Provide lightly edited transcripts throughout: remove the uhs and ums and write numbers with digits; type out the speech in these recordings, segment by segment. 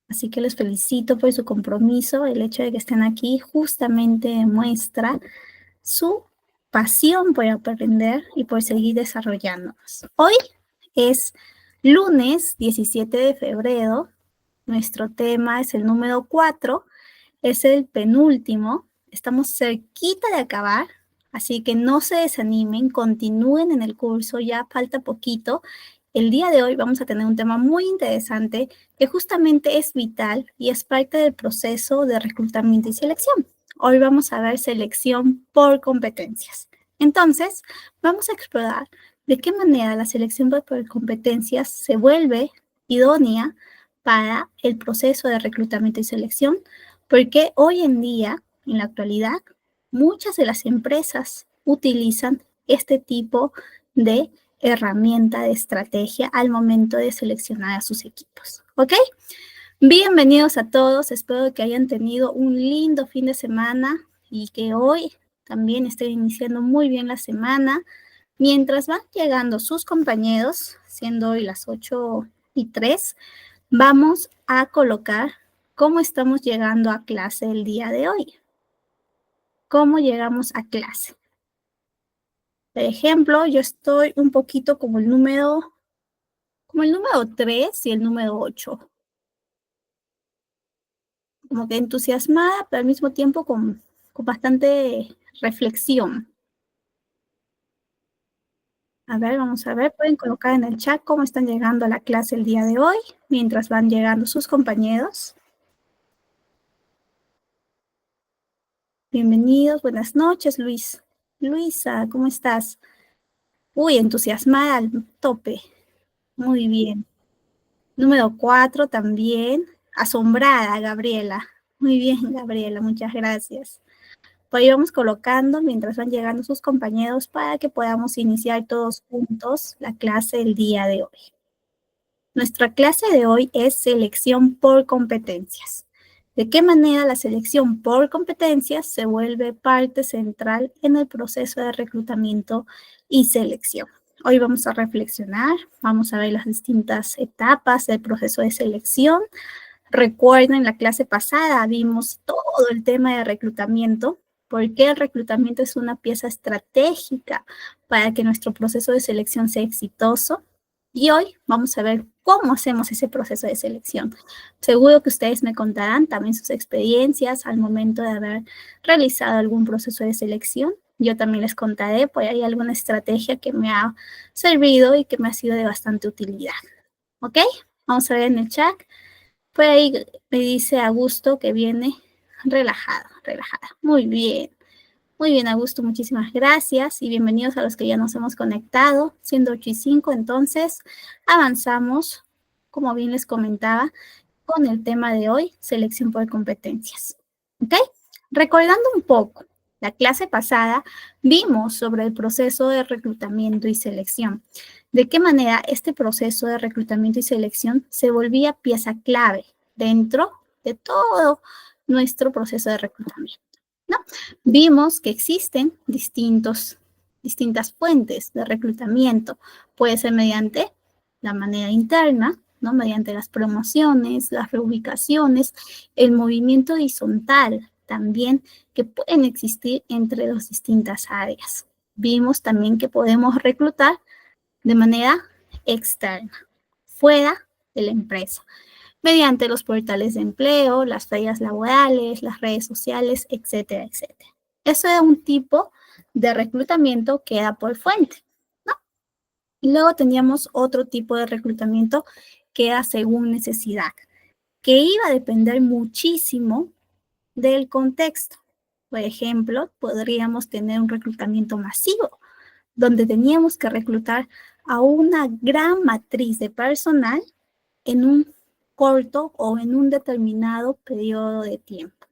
Así que los felicito por su compromiso. El hecho de que estén aquí justamente demuestra su pasión por aprender y por seguir desarrollándonos. Hoy es lunes 17 de febrero. Nuestro tema es el número 4. Es el penúltimo. Estamos cerquita de acabar. Así que no se desanimen, continúen en el curso, ya falta poquito. El día de hoy vamos a tener un tema muy interesante que justamente es vital y es parte del proceso de reclutamiento y selección. Hoy vamos a ver selección por competencias. Entonces, vamos a explorar de qué manera la selección por competencias se vuelve idónea para el proceso de reclutamiento y selección, porque hoy en día, en la actualidad, muchas de las empresas utilizan este tipo de herramienta de estrategia al momento de seleccionar a sus equipos. ¿Ok? Bienvenidos a todos. Espero que hayan tenido un lindo fin de semana y que hoy también estén iniciando muy bien la semana. Mientras van llegando sus compañeros, siendo hoy las 8:03, vamos a colocar cómo estamos llegando a clase el día de hoy. ¿Cómo llegamos a clase? Por ejemplo, yo estoy un poquito como el número 3 y el número 8. Como que entusiasmada, pero al mismo tiempo con bastante reflexión. A ver, vamos a ver, pueden colocar en el chat cómo están llegando a la clase el día de hoy, mientras van llegando sus compañeros. Bienvenidos, buenas noches, Luis. Luisa, ¿cómo estás? Uy, entusiasmada al tope. Muy bien. Número 4 también. Asombrada, Gabriela. Muy bien, Gabriela, muchas gracias. Por ahí vamos colocando mientras van llegando sus compañeros para que podamos iniciar todos juntos la clase el día de hoy. Nuestra clase de hoy es selección por competencias. ¿De qué manera la selección por competencias se vuelve parte central en el proceso de reclutamiento y selección? Hoy vamos a reflexionar, vamos a ver las distintas etapas del proceso de selección. Recuerden, la clase pasada vimos todo el tema de reclutamiento, porque el reclutamiento es una pieza estratégica para que nuestro proceso de selección sea exitoso. Y hoy vamos a ver cómo hacemos ese proceso de selección. Seguro que ustedes me contarán también sus experiencias al momento de haber realizado algún proceso de selección. Yo también les contaré por ahí alguna estrategia que me ha servido y que me ha sido de bastante utilidad. ¿Ok? Vamos a ver en el chat. Por ahí me dice Augusto que viene relajada. Muy bien. Muy bien, Augusto, muchísimas gracias y bienvenidos a los que ya nos hemos conectado. Siendo 8:05, entonces avanzamos, como bien les comentaba, con el tema de hoy, selección por competencias. ¿Ok? Recordando un poco, la clase pasada vimos sobre el proceso de reclutamiento y selección. De qué manera este proceso de reclutamiento y selección se volvía pieza clave dentro de todo nuestro proceso de reclutamiento, ¿no? Vimos que existen distintas fuentes de reclutamiento. Puede ser mediante la manera interna, ¿no? Mediante las promociones, las reubicaciones, el movimiento horizontal también que pueden existir entre las distintas áreas. Vimos también que podemos reclutar de manera externa, fuera de la empresa, mediante los portales de empleo, las ferias laborales, las redes sociales, etcétera, etcétera. Eso es un tipo de reclutamiento que era por fuente, ¿no? Y luego teníamos otro tipo de reclutamiento que era según necesidad, que iba a depender muchísimo del contexto. Por ejemplo, podríamos tener un reclutamiento masivo, donde teníamos que reclutar a una gran matriz de personal en un corto o en un determinado periodo de tiempo.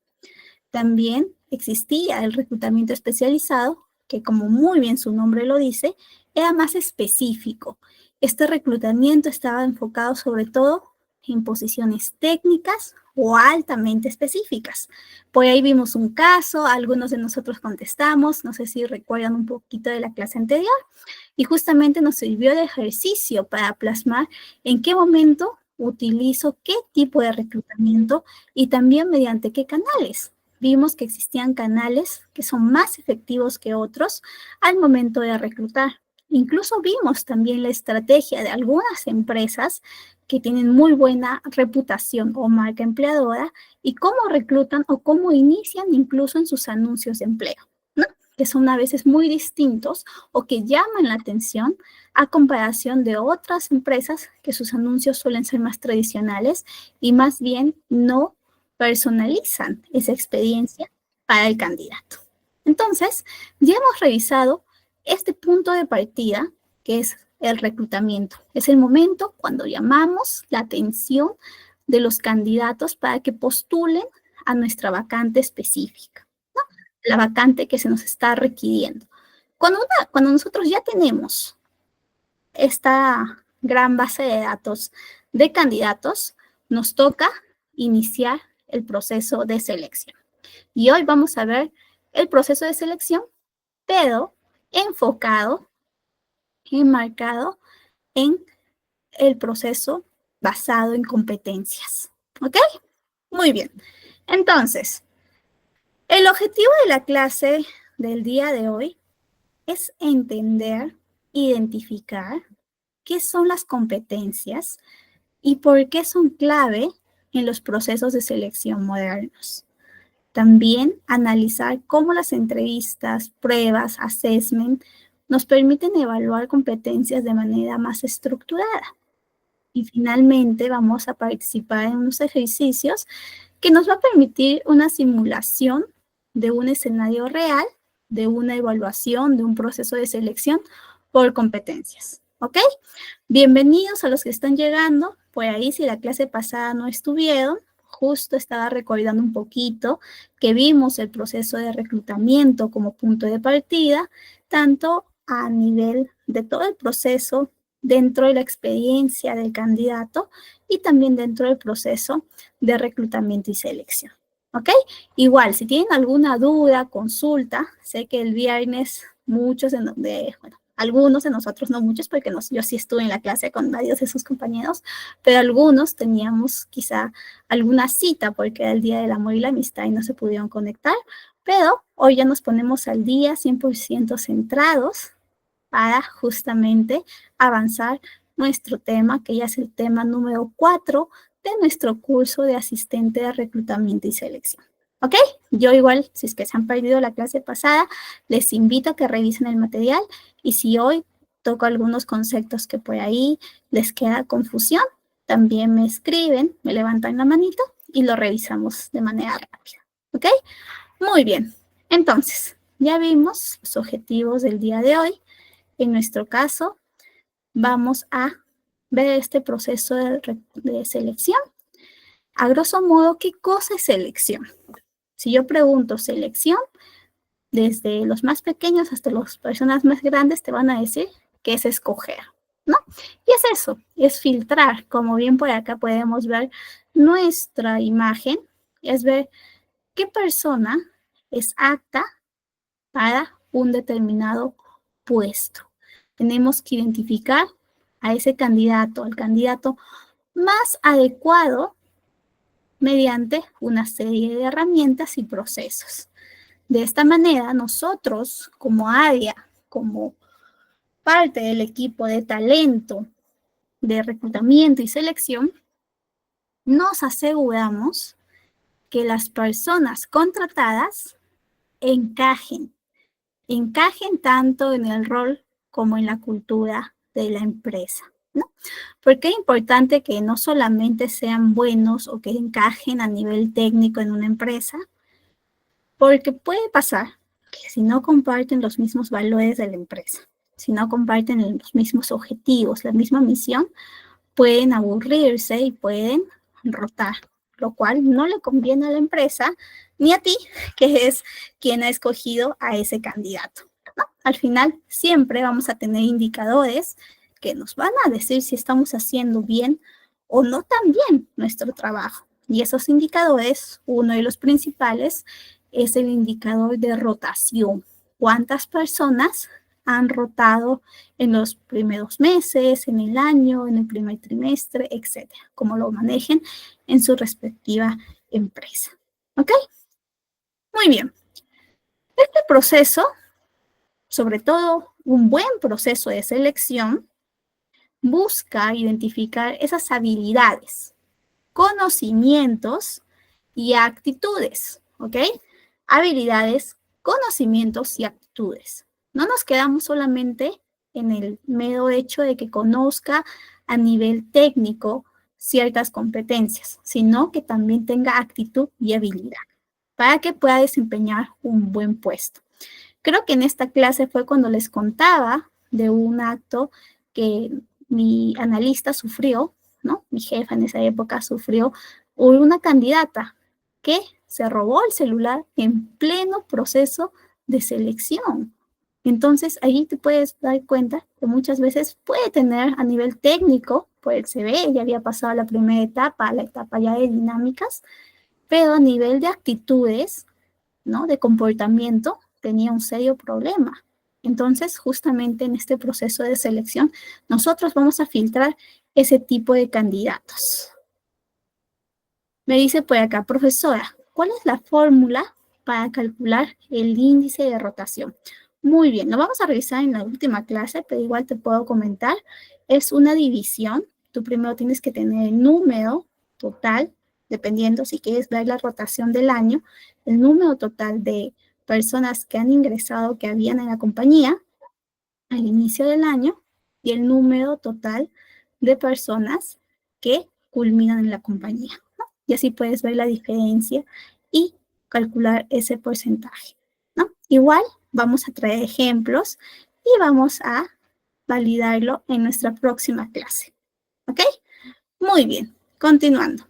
También existía el reclutamiento especializado, que como muy bien su nombre lo dice, era más específico. Este reclutamiento estaba enfocado sobre todo en posiciones técnicas o altamente específicas. Por ahí vimos un caso, algunos de nosotros contestamos, no sé si recuerdan un poquito de la clase anterior, y justamente nos sirvió de ejercicio para plasmar en qué momento utilizo qué tipo de reclutamiento y también mediante qué canales. Vimos que existían canales que son más efectivos que otros al momento de reclutar. Incluso vimos también la estrategia de algunas empresas que tienen muy buena reputación o marca empleadora y cómo reclutan o cómo inician incluso en sus anuncios de empleo, ¿no? Que son a veces muy distintos o que llaman la atención a comparación de otras empresas que sus anuncios suelen ser más tradicionales y más bien no personalizan esa experiencia para el candidato. Entonces, ya hemos revisado este punto de partida, que es el reclutamiento. Es el momento cuando llamamos la atención de los candidatos para que postulen a nuestra vacante específica, ¿no? La vacante que se nos está requiriendo. Cuando nosotros ya tenemos esta gran base de datos de candidatos, nos toca iniciar el proceso de selección. Y hoy vamos a ver el proceso de selección, pero enfocado, enmarcado en el proceso basado en competencias. ¿Ok? Muy bien. Entonces, el objetivo de la clase del día de hoy es entender, identificar qué son las competencias y por qué son clave en los procesos de selección modernos. También analizar cómo las entrevistas, pruebas, assessment nos permiten evaluar competencias de manera más estructurada. Y finalmente vamos a participar en unos ejercicios que nos va a permitir una simulación de un escenario real, de una evaluación, de un proceso de selección por competencias. ¿Ok? Bienvenidos a los que están llegando. Por ahí, si la clase pasada no estuvieron, justo estaba recordando un poquito que vimos el proceso de reclutamiento como punto de partida, tanto a nivel de todo el proceso dentro de la experiencia del candidato y también dentro del proceso de reclutamiento y selección. ¿Ok? Igual, si tienen alguna duda, consulta, sé que el viernes muchos algunos de nosotros, no muchos, porque yo sí estuve en la clase con varios de sus compañeros, pero algunos teníamos quizá alguna cita porque era el Día del Amor y la Amistad y no se pudieron conectar, pero hoy ya nos ponemos al día 100% centrados para justamente avanzar nuestro tema, que ya es el tema número 4 de nuestro curso de asistente de reclutamiento y selección. ¿Ok? Yo igual, si es que se han perdido la clase pasada, les invito a que revisen el material y si hoy toco algunos conceptos que por ahí les queda confusión, también me escriben, me levantan la manito y lo revisamos de manera rápida. ¿Ok? Muy bien. Entonces, ya vimos los objetivos del día de hoy. En nuestro caso, vamos a ver este proceso de selección. A grosso modo, ¿qué cosa es selección? Si yo pregunto selección, desde los más pequeños hasta las personas más grandes te van a decir que es escoger, ¿no? Y es eso, es filtrar. Como bien por acá podemos ver nuestra imagen, es ver qué persona es apta para un determinado puesto. Tenemos que identificar a ese candidato, al candidato más adecuado mediante una serie de herramientas y procesos. De esta manera, nosotros como área, como parte del equipo de talento, de reclutamiento y selección, nos aseguramos que las personas contratadas encajen tanto en el rol como en la cultura de la empresa, ¿no? Porque es importante que no solamente sean buenos o que encajen a nivel técnico en una empresa, porque puede pasar que si no comparten los mismos valores de la empresa, si no comparten los mismos objetivos, la misma misión, pueden aburrirse y pueden rotar, lo cual no le conviene a la empresa ni a ti, que es quien ha escogido a ese candidato, ¿no? Al final, siempre vamos a tener indicadores que nos van a decir si estamos haciendo bien o no tan bien nuestro trabajo. Y esos indicadores, uno de los principales, es el indicador de rotación. ¿Cuántas personas han rotado en los primeros meses, en el año, en el primer trimestre, etcétera, como lo manejen en su respectiva empresa. ¿Ok? Muy bien. Este proceso, sobre todo un buen proceso de selección, busca identificar esas habilidades, conocimientos y actitudes, ¿ok? Habilidades, conocimientos y actitudes. No nos quedamos solamente en el mero hecho de que conozca a nivel técnico ciertas competencias, sino que también tenga actitud y habilidad para que pueda desempeñar un buen puesto. Creo que en esta clase fue cuando les contaba de un acto que mi analista sufrió, ¿no? Mi jefa en esa época sufrió una candidata que se robó el celular en pleno proceso de selección. Entonces, ahí te puedes dar cuenta que muchas veces puede tener a nivel técnico, pues se ve, ya había pasado la primera etapa, la etapa ya de dinámicas, pero a nivel de actitudes, ¿no? De comportamiento, tenía un serio problema. Entonces, justamente en este proceso de selección, nosotros vamos a filtrar ese tipo de candidatos. Me dice por acá, profesora, ¿cuál es la fórmula para calcular el índice de rotación? Muy bien, lo vamos a revisar en la última clase, pero igual te puedo comentar. Es una división. Tú primero tienes que tener el número total, dependiendo si quieres ver la rotación del año, el número total de personas que han ingresado, que habían en la compañía al inicio del año, y el número total de personas que culminan en la compañía, ¿no? Y así puedes ver la diferencia y calcular ese porcentaje, ¿no? Igual vamos a traer ejemplos y vamos a validarlo en nuestra próxima clase, ¿ok? Muy bien, continuando.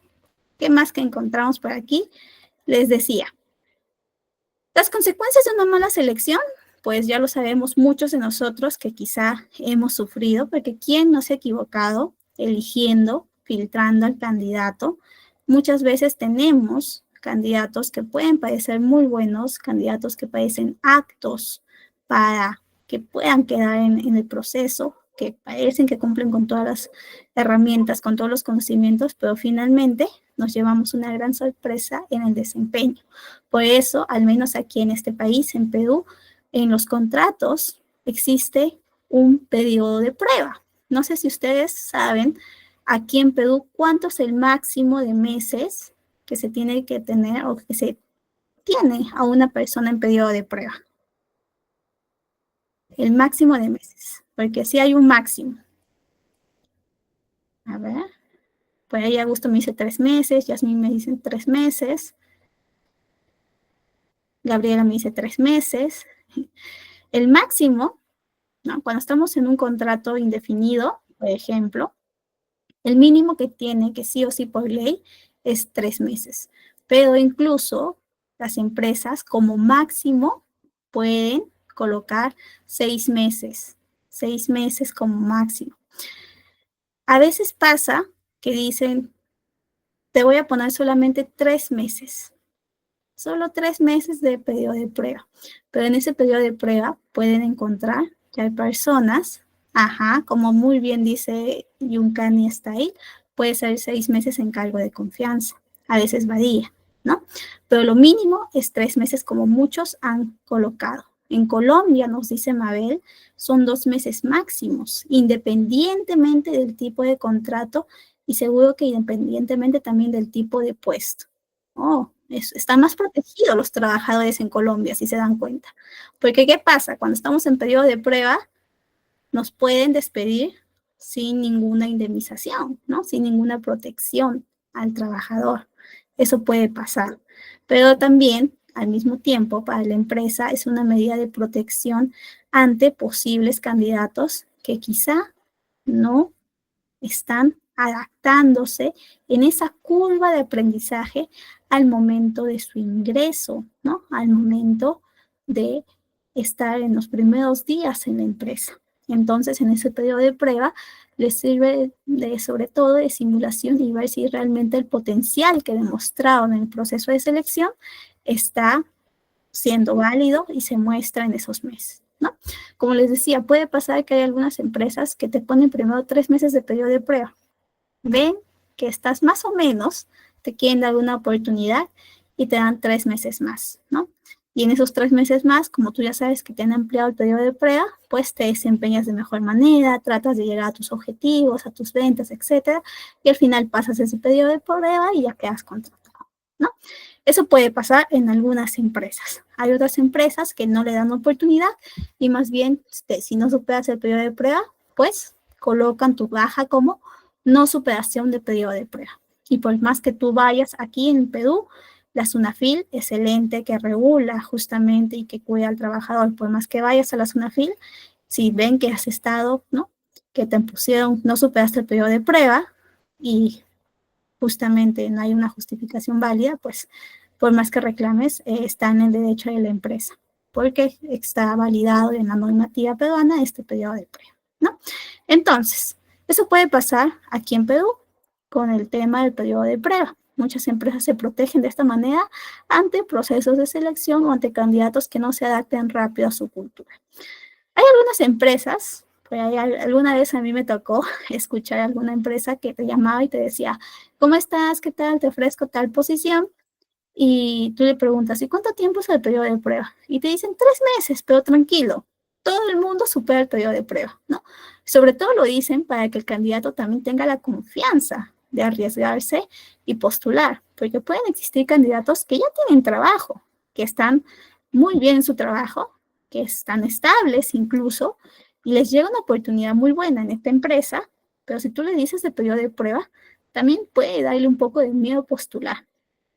¿Qué más que encontramos por aquí? Les decía, las consecuencias de una mala selección, pues ya lo sabemos muchos de nosotros que quizá hemos sufrido, porque ¿quién no se ha equivocado eligiendo, filtrando al candidato? Muchas veces tenemos candidatos que pueden parecer muy buenos, candidatos que parecen aptos para que puedan quedar en el proceso, que parecen que cumplen con todas las herramientas, con todos los conocimientos, pero finalmente nos llevamos una gran sorpresa en el desempeño. Por eso, al menos aquí en este país, en Perú, en los contratos existe un periodo de prueba. No sé si ustedes saben, aquí en Perú, cuánto es el máximo de meses que se tiene que tener o que se tiene a una persona en periodo de prueba. El máximo de meses, porque sí hay un máximo. A ver, por ahí Augusto me dice 3 meses, Yasmín me dice 3 meses, Gabriela me dice 3 meses. El máximo, ¿no? Cuando estamos en un contrato indefinido, por ejemplo, el mínimo que tiene, que sí o sí por ley, es 3 meses. Pero incluso las empresas como máximo pueden colocar 6 meses. 6 meses como máximo. A veces pasa que dicen, te voy a poner solamente 3 meses. Solo 3 meses de periodo de prueba. Pero en ese periodo de prueba pueden encontrar que hay personas, como muy bien dice Yuncani Style, puede ser 6 meses en cargo de confianza. A veces varía, ¿no? Pero lo mínimo es 3 meses como muchos han colocado. En Colombia, nos dice Mabel, son 2 meses máximos, independientemente del tipo de contrato y seguro que independientemente también del tipo de puesto. Oh, están más protegidos los trabajadores en Colombia, si se dan cuenta. Porque, ¿qué pasa? Cuando estamos en periodo de prueba, nos pueden despedir sin ninguna indemnización, ¿no? Sin ninguna protección al trabajador. Eso puede pasar. Pero también, al mismo tiempo, para la empresa es una medida de protección ante posibles candidatos que quizá no están adaptándose en esa curva de aprendizaje al momento de su ingreso, ¿no? Al momento de estar en los primeros días en la empresa. Entonces, en ese periodo de prueba, les sirve sobre todo de simulación y ver si realmente el potencial que demostraron en el proceso de selección está siendo válido y se muestra en esos meses. ¿no? Como les decía, puede pasar que hay algunas empresas que te ponen primero 3 meses de periodo de prueba. Ven que estás más o menos, te quieren dar una oportunidad y te dan 3 meses más, ¿no? Y en esos 3 meses más, como tú ya sabes que te han ampliado el periodo de prueba, pues te desempeñas de mejor manera, tratas de llegar a tus objetivos, a tus ventas, etcétera, y al final pasas ese periodo de prueba y ya quedas contratado, ¿no? Eso puede pasar en algunas empresas. Hay otras empresas que no le dan oportunidad y más bien, si no superas el periodo de prueba, pues colocan tu baja como no superación de periodo de prueba. Y por más que tú vayas aquí en Perú, la SUNAFIL es el ente que regula justamente y que cuida al trabajador. Por más que vayas a la SUNAFIL, si ven que has estado, ¿no? Que te pusieron, no superaste el periodo de prueba y justamente no hay una justificación válida, pues por más que reclames, está en el derecho de la empresa, porque está validado en la normativa peruana este periodo de prueba, ¿no? Entonces, eso puede pasar aquí en Perú con el tema del periodo de prueba. Muchas empresas se protegen de esta manera ante procesos de selección o ante candidatos que no se adapten rápido a su cultura. Hay algunas empresas, pues alguna vez a mí me tocó escuchar a alguna empresa que te llamaba y te decía, ¿cómo estás? ¿Qué tal? Te ofrezco tal posición. Y tú le preguntas, ¿y cuánto tiempo es el periodo de prueba? Y te dicen 3 meses, pero tranquilo, todo el mundo supera el periodo de prueba, ¿no? Sobre todo lo dicen para que el candidato también tenga la confianza de arriesgarse y postular, porque pueden existir candidatos que ya tienen trabajo, que están muy bien en su trabajo, que están estables incluso, y les llega una oportunidad muy buena en esta empresa, pero si tú le dices de periodo de prueba, también puede darle un poco de miedo postular.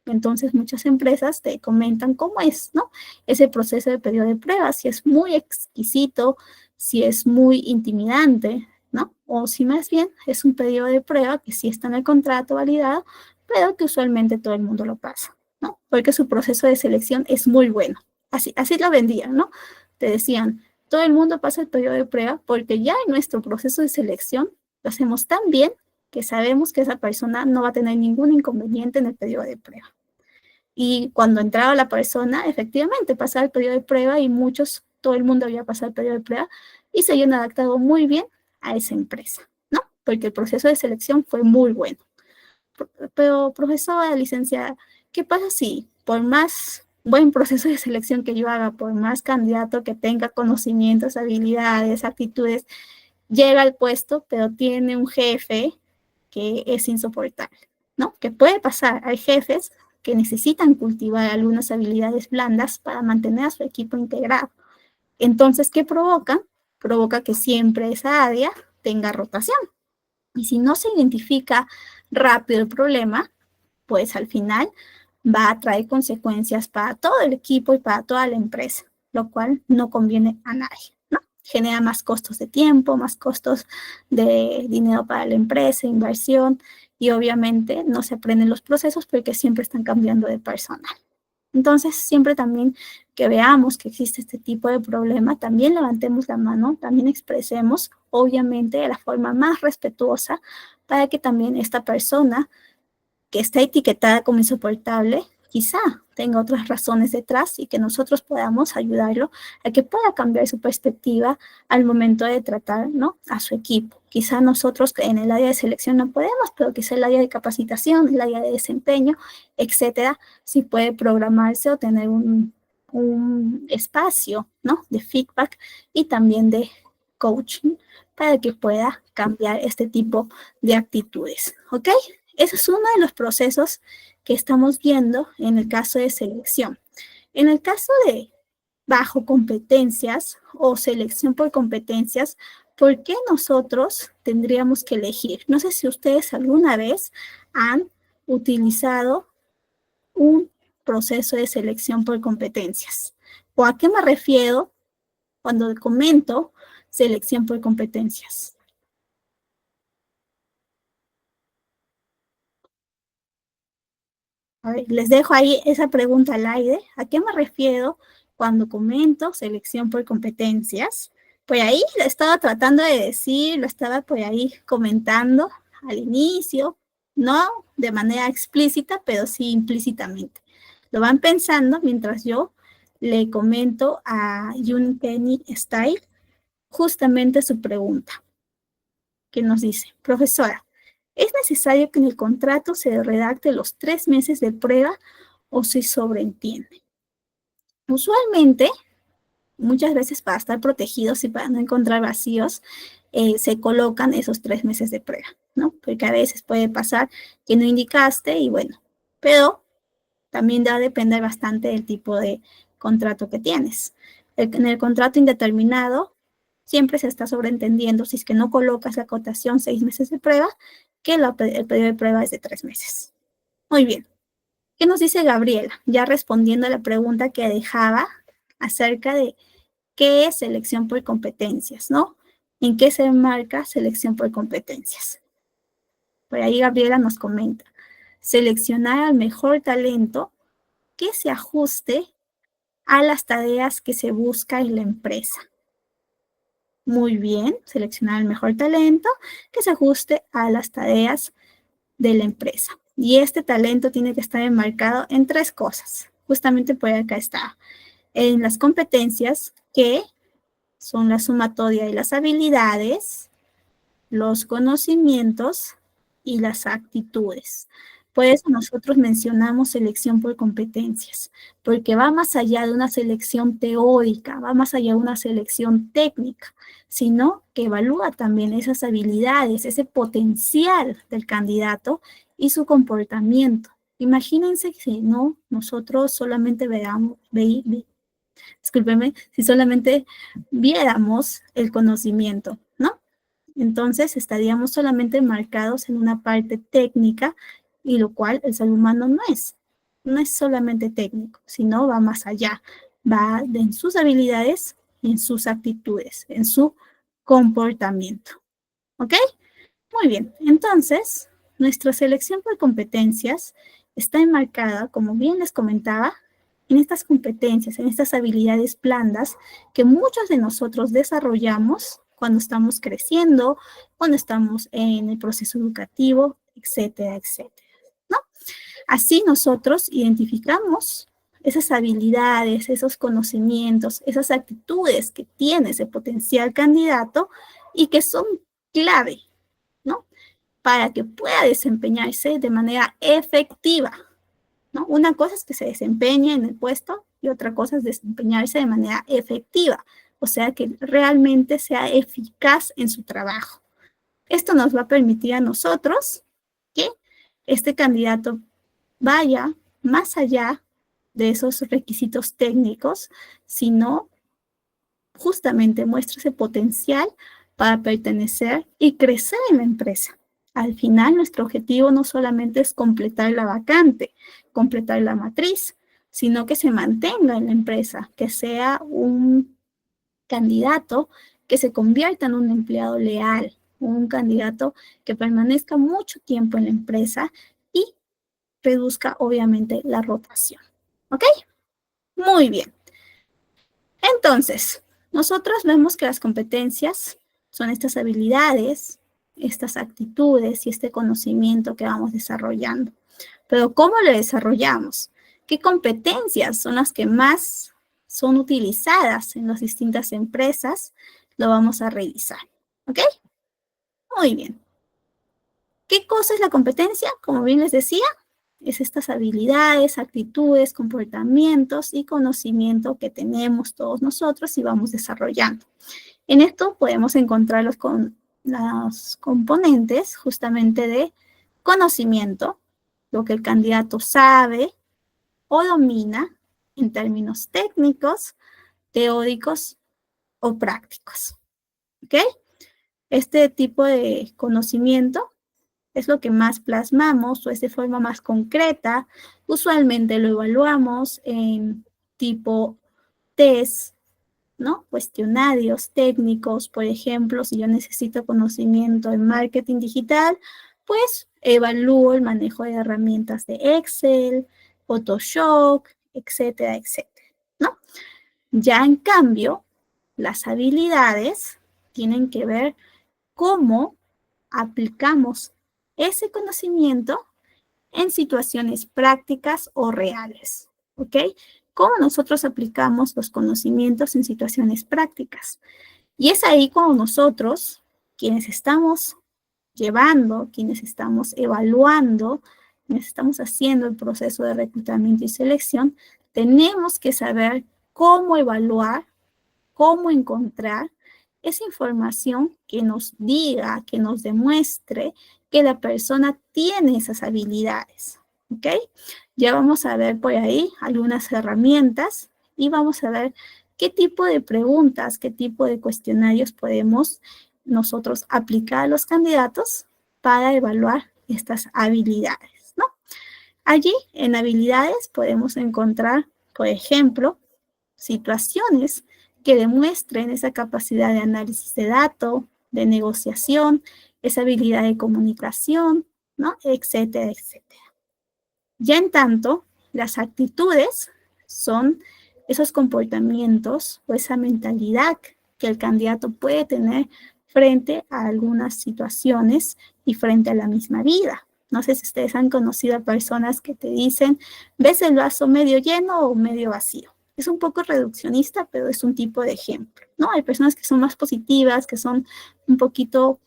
Entonces, muchas empresas te comentan cómo es, ¿no? Ese proceso de periodo de prueba, si es muy exquisito, si es muy intimidante, ¿no? O si más bien es un periodo de prueba que sí está en el contrato validado, pero que usualmente todo el mundo lo pasa, ¿no? Porque su proceso de selección es muy bueno. Así lo vendían, ¿no? Te decían, todo el mundo pasa el periodo de prueba porque ya en nuestro proceso de selección lo hacemos tan bien que sabemos que esa persona no va a tener ningún inconveniente en el periodo de prueba. Y cuando entraba la persona, efectivamente pasaba el periodo de prueba y muchos, todo el mundo había pasado el periodo de prueba y se habían adaptado muy bien a esa empresa, ¿no? Porque el proceso de selección fue muy bueno. Pero, profesora, licenciada, ¿qué pasa si por más buen proceso de selección que yo haga, por más candidato que tenga conocimientos, habilidades, actitudes, llega al puesto, pero tiene un jefe que es insoportable, ¿no? Que puede pasar, hay jefes que necesitan cultivar algunas habilidades blandas para mantener a su equipo integrado. Entonces, ¿qué provoca? Provoca que siempre esa área tenga rotación. Y si no se identifica rápido el problema, pues al final va a traer consecuencias para todo el equipo y para toda la empresa, lo cual no conviene a nadie, ¿no? Genera más costos de tiempo, más costos de dinero para la empresa, inversión, y obviamente no se aprenden los procesos porque siempre están cambiando de personal. Entonces, siempre también que veamos que existe este tipo de problema, también levantemos la mano, también expresemos, obviamente, de la forma más respetuosa, para que también esta persona que está etiquetada como insoportable, quizá tenga otras razones detrás y que nosotros podamos ayudarlo a que pueda cambiar su perspectiva al momento de tratar, ¿no?, a su equipo. Quizá nosotros en el área de selección no podemos, pero quizá el área de capacitación, el área de desempeño, etcétera, sí puede programarse o tener un espacio, ¿no?, de feedback y también de coaching para que pueda cambiar este tipo de actitudes, ¿ok? Ese es uno de los procesos que estamos viendo en el caso de selección. En el caso de bajo competencias o selección por competencias, ¿por qué nosotros tendríamos que elegir? No sé si ustedes alguna vez han utilizado un proceso de selección por competencias. ¿O a qué me refiero cuando comento selección por competencias? A ver, les dejo ahí esa pregunta al aire. ¿A qué me refiero cuando comento selección por competencias? Pues ahí lo estaba tratando de decir, lo estaba por ahí comentando al inicio, no de manera explícita, pero sí implícitamente. Lo van pensando mientras yo le comento a Yunpenny Style justamente su pregunta, que nos dice, profesora, ¿es necesario que en el contrato se redacte los 3 meses de prueba o se sobreentiende? Usualmente, muchas veces para estar protegidos y para no encontrar vacíos, se colocan esos 3 meses de prueba, ¿no? Porque a veces puede pasar que no indicaste y bueno, pero también va a depender bastante del tipo de contrato que tienes. En el contrato indeterminado siempre se está sobreentendiendo, si es que no colocas la acotación 6 meses de prueba, que el periodo de prueba es de 3 meses. Muy bien. ¿Qué nos dice Gabriela? Ya respondiendo a la pregunta que dejaba acerca de qué es selección por competencias, ¿no? ¿En qué se marca selección por competencias? Por ahí Gabriela nos comenta, seleccionar al mejor talento que se ajuste a las tareas que se busca en la empresa. Muy bien, seleccionar el mejor talento que se ajuste a las tareas de la empresa. Y este talento tiene que estar enmarcado en 3 cosas. Justamente por acá está. En las competencias, que son la sumatoria de las habilidades, los conocimientos y las actitudes. Por eso nosotros mencionamos selección por competencias, porque va más allá de una selección teórica, va más allá de una selección técnica, sino que evalúa también esas habilidades, ese potencial del candidato y su comportamiento. Imagínense que si no, nosotros solamente discúlpeme, si solamente viéramos el conocimiento, ¿no? Entonces estaríamos solamente marcados en una parte técnica y lo cual el ser humano no es solamente técnico, sino va más allá, va en sus habilidades y en sus actitudes, en su comportamiento. ¿Ok? Muy bien, entonces nuestra selección por competencias está enmarcada, como bien les comentaba, en estas competencias, en estas habilidades blandas que muchos de nosotros desarrollamos cuando estamos creciendo, cuando estamos en el proceso educativo, etcétera, etcétera, ¿no? Así nosotros identificamos esas habilidades, esos conocimientos, esas actitudes que tiene ese potencial candidato y que son clave, ¿no? Para que pueda desempeñarse de manera efectiva, ¿no? Una cosa es que se desempeñe en el puesto y otra cosa es desempeñarse de manera efectiva, o sea, que realmente sea eficaz en su trabajo. Esto nos va a permitir a nosotros que este candidato vaya más allá de esos requisitos técnicos, sino justamente muestra ese potencial para pertenecer y crecer en la empresa. Al final, nuestro objetivo no solamente es completar la vacante, completar la matriz, sino que se mantenga en la empresa, que sea un candidato que se convierta en un empleado leal, un candidato que permanezca mucho tiempo en la empresa y reduzca, obviamente, la rotación. ¿Ok? Muy bien. Entonces, nosotros vemos que las competencias son estas habilidades, estas actitudes y este conocimiento que vamos desarrollando. Pero ¿cómo lo desarrollamos? ¿Qué competencias son las que más son utilizadas en las distintas empresas? Lo vamos a revisar. ¿Ok? Muy bien. ¿Qué cosa es la competencia? Como bien les decía, es estas habilidades, actitudes, comportamientos y conocimiento que tenemos todos nosotros y vamos desarrollando. En esto podemos encontrarlos con los componentes justamente de conocimiento, lo que el candidato sabe o domina en términos técnicos, teóricos o prácticos. ¿Ok? Este tipo de conocimiento es lo que más plasmamos o es de forma más concreta. Usualmente lo evaluamos en tipo test, ¿no? Cuestionarios técnicos, por ejemplo, si yo necesito conocimiento en marketing digital, pues evalúo el manejo de herramientas de Excel, Photoshop, etcétera, etcétera, ¿no? Ya en cambio, las habilidades tienen que ver cómo aplicamos ese conocimiento en situaciones prácticas o reales, ¿ok? cómo nosotros aplicamos los conocimientos en situaciones prácticas. Y es ahí cuando nosotros, quienes estamos llevando, quienes estamos evaluando, quienes estamos haciendo el proceso de reclutamiento y selección, tenemos que saber cómo evaluar, cómo encontrar esa información que nos diga, que nos demuestre que la persona tiene esas habilidades, ¿ok? Ya vamos a ver por ahí algunas herramientas y vamos a ver qué tipo de preguntas, qué tipo de cuestionarios podemos nosotros aplicar a los candidatos para evaluar estas habilidades, ¿no? Allí en habilidades podemos encontrar, por ejemplo, situaciones que demuestren esa capacidad de análisis de datos, de negociación, esa habilidad de comunicación, ¿no? Etcétera, etcétera. Ya en tanto, las actitudes son esos comportamientos o esa mentalidad que el candidato puede tener frente a algunas situaciones y frente a la misma vida. No sé si ustedes han conocido a personas que te dicen, ¿ves el vaso medio lleno o medio vacío? Es un poco reduccionista, pero es un tipo de ejemplo, ¿no? Hay personas que son más positivas, que son un poquito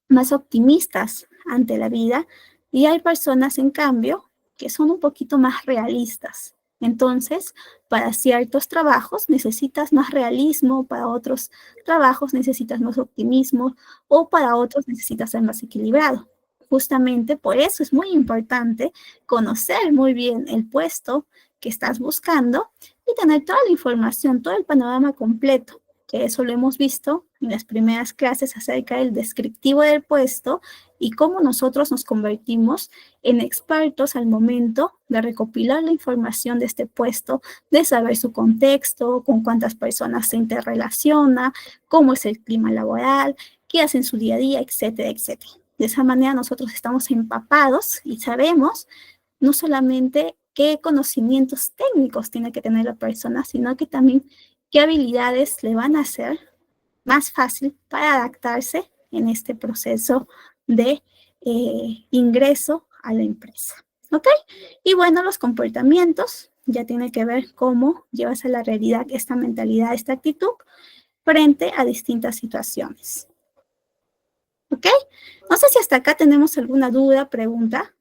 más optimistas ante la vida y hay personas, en cambio, que son un poquito más realistas. Entonces, para ciertos trabajos necesitas más realismo, para otros trabajos necesitas más optimismo o para otros necesitas ser más equilibrado. Justamente por eso es muy importante conocer muy bien el puesto que estás buscando y tener toda la información, todo el panorama completo, que eso lo hemos visto en las primeras clases acerca del descriptivo del puesto y cómo nosotros nos convertimos en expertos al momento de recopilar la información de este puesto, de saber su contexto, con cuántas personas se interrelaciona, cómo es el clima laboral, qué hacen su día a día, etcétera, etcétera. De esa manera nosotros estamos empapados y sabemos no solamente qué conocimientos técnicos tiene que tener la persona, sino que también qué habilidades le van a hacer más fácil para adaptarse en este proceso de ingreso a la empresa. ¿Ok? Y bueno, los comportamientos ya tiene que ver cómo llevas a la realidad esta mentalidad, esta actitud frente a distintas situaciones. ¿Ok? No sé si hasta acá tenemos alguna duda, pregunta.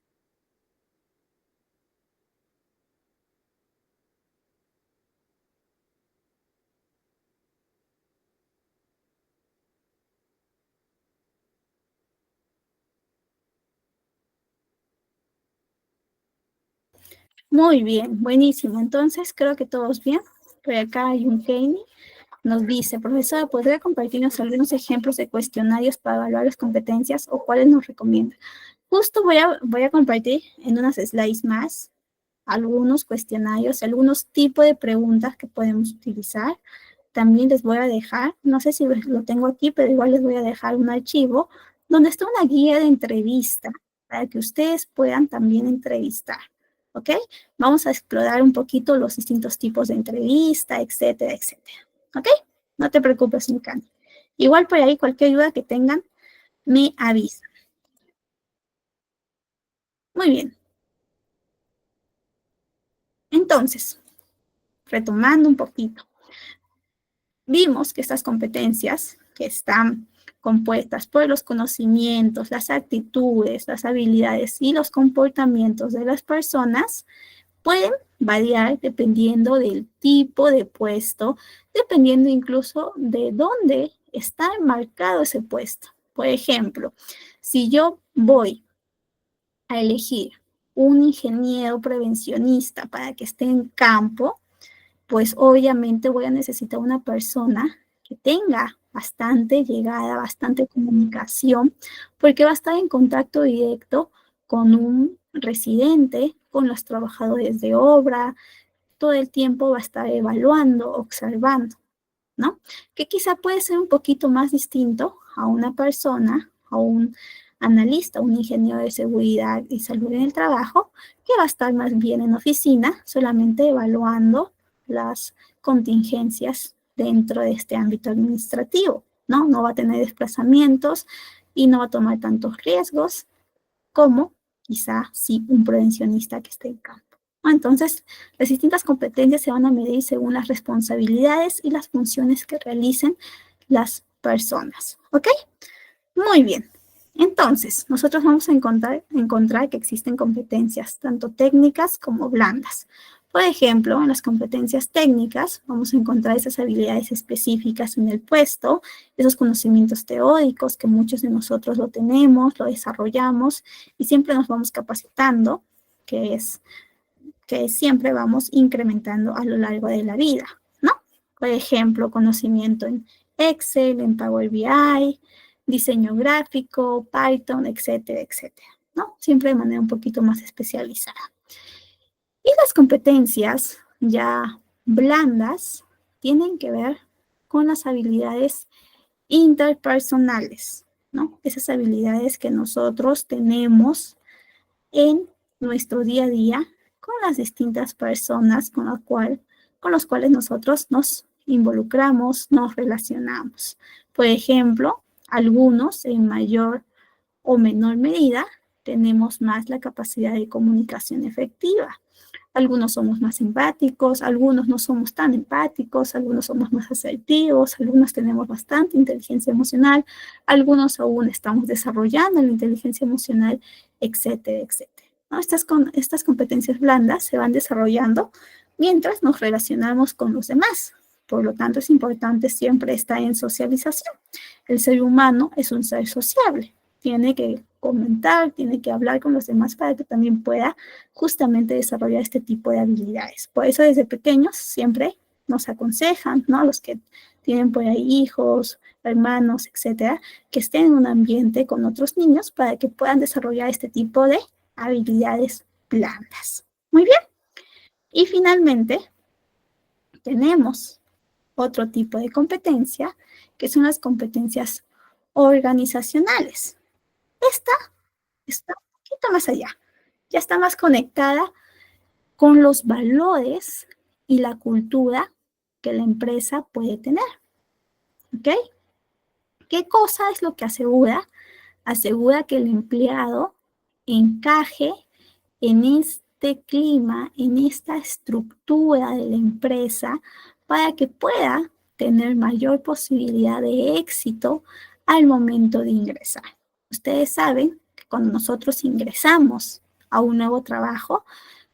Muy bien, buenísimo. Entonces, creo que todos bien. Por acá hay un Kenny. Nos dice, profesora, ¿podría compartirnos algunos ejemplos de cuestionarios para evaluar las competencias o cuáles nos recomienda? Justo voy a compartir en unas slides más algunos cuestionarios, algunos tipos de preguntas que podemos utilizar. También les voy a dejar, no sé si lo tengo aquí, pero igual les voy a dejar un archivo donde está una guía de entrevista para que ustedes puedan también entrevistar. ¿Ok? Vamos a explorar un poquito los distintos tipos de entrevista, etcétera, etcétera. ¿Ok? No te preocupes, Nican. Igual por ahí, cualquier duda que tengan, me avisa. Muy bien. Entonces, retomando un poquito, vimos que estas competencias que están compuestas por los conocimientos, las actitudes, las habilidades y los comportamientos de las personas pueden variar dependiendo del tipo de puesto, dependiendo incluso de dónde está enmarcado ese puesto. Por ejemplo, si yo voy a elegir un ingeniero prevencionista para que esté en campo, pues obviamente voy a necesitar una persona que tenga bastante llegada, bastante comunicación, porque va a estar en contacto directo con un residente, con los trabajadores de obra, todo el tiempo va a estar evaluando, observando, ¿no? Que quizá puede ser un poquito más distinto a una persona, a un analista, un ingeniero de seguridad y salud en el trabajo, que va a estar más bien en oficina, solamente evaluando las contingencias dentro de este ámbito administrativo, ¿no? No va a tener desplazamientos y no va a tomar tantos riesgos como quizá sí un prevencionista que esté en campo. Entonces, las distintas competencias se van a medir según las responsabilidades y las funciones que realicen las personas. ¿Ok? Muy bien. Entonces, nosotros vamos a encontrar que existen competencias tanto técnicas como blandas. Por ejemplo, en las competencias técnicas vamos a encontrar esas habilidades específicas en el puesto, esos conocimientos teóricos que muchos de nosotros lo tenemos, lo desarrollamos y siempre nos vamos capacitando, que siempre vamos incrementando a lo largo de la vida, ¿no? Por ejemplo, conocimiento en Excel, en Power BI, diseño gráfico, Python, etcétera, etcétera, ¿no? Siempre de manera un poquito más especializada. Y las competencias ya blandas tienen que ver con las habilidades interpersonales, ¿no? Esas habilidades que nosotros tenemos en nuestro día a día con las distintas personas con las cuales nosotros nos involucramos, nos relacionamos. Por ejemplo, algunos en mayor o menor medida tenemos más la capacidad de comunicación efectiva. Algunos somos más empáticos, algunos no somos tan empáticos, algunos somos más asertivos, algunos tenemos bastante inteligencia emocional, algunos aún estamos desarrollando la inteligencia emocional, etcétera, etcétera. ¿No? Estas competencias blandas se van desarrollando mientras nos relacionamos con los demás. Por lo tanto, es importante siempre estar en socialización. El ser humano es un ser sociable. Tiene que comentar, tiene que hablar con los demás para que también pueda justamente desarrollar este tipo de habilidades. Por eso desde pequeños siempre nos aconsejan, ¿no? Los que tienen por ahí hijos, hermanos, etcétera, que estén en un ambiente con otros niños para que puedan desarrollar este tipo de habilidades blandas. Muy bien. Y finalmente, tenemos otro tipo de competencia, que son las competencias organizacionales. Esta está un poquito más allá, ya está más conectada con los valores y la cultura que la empresa puede tener. ¿Ok? ¿Qué cosa es lo que asegura? Asegura que el empleado encaje en este clima, en esta estructura de la empresa, para que pueda tener mayor posibilidad de éxito al momento de ingresar. Ustedes saben que cuando nosotros ingresamos a un nuevo trabajo,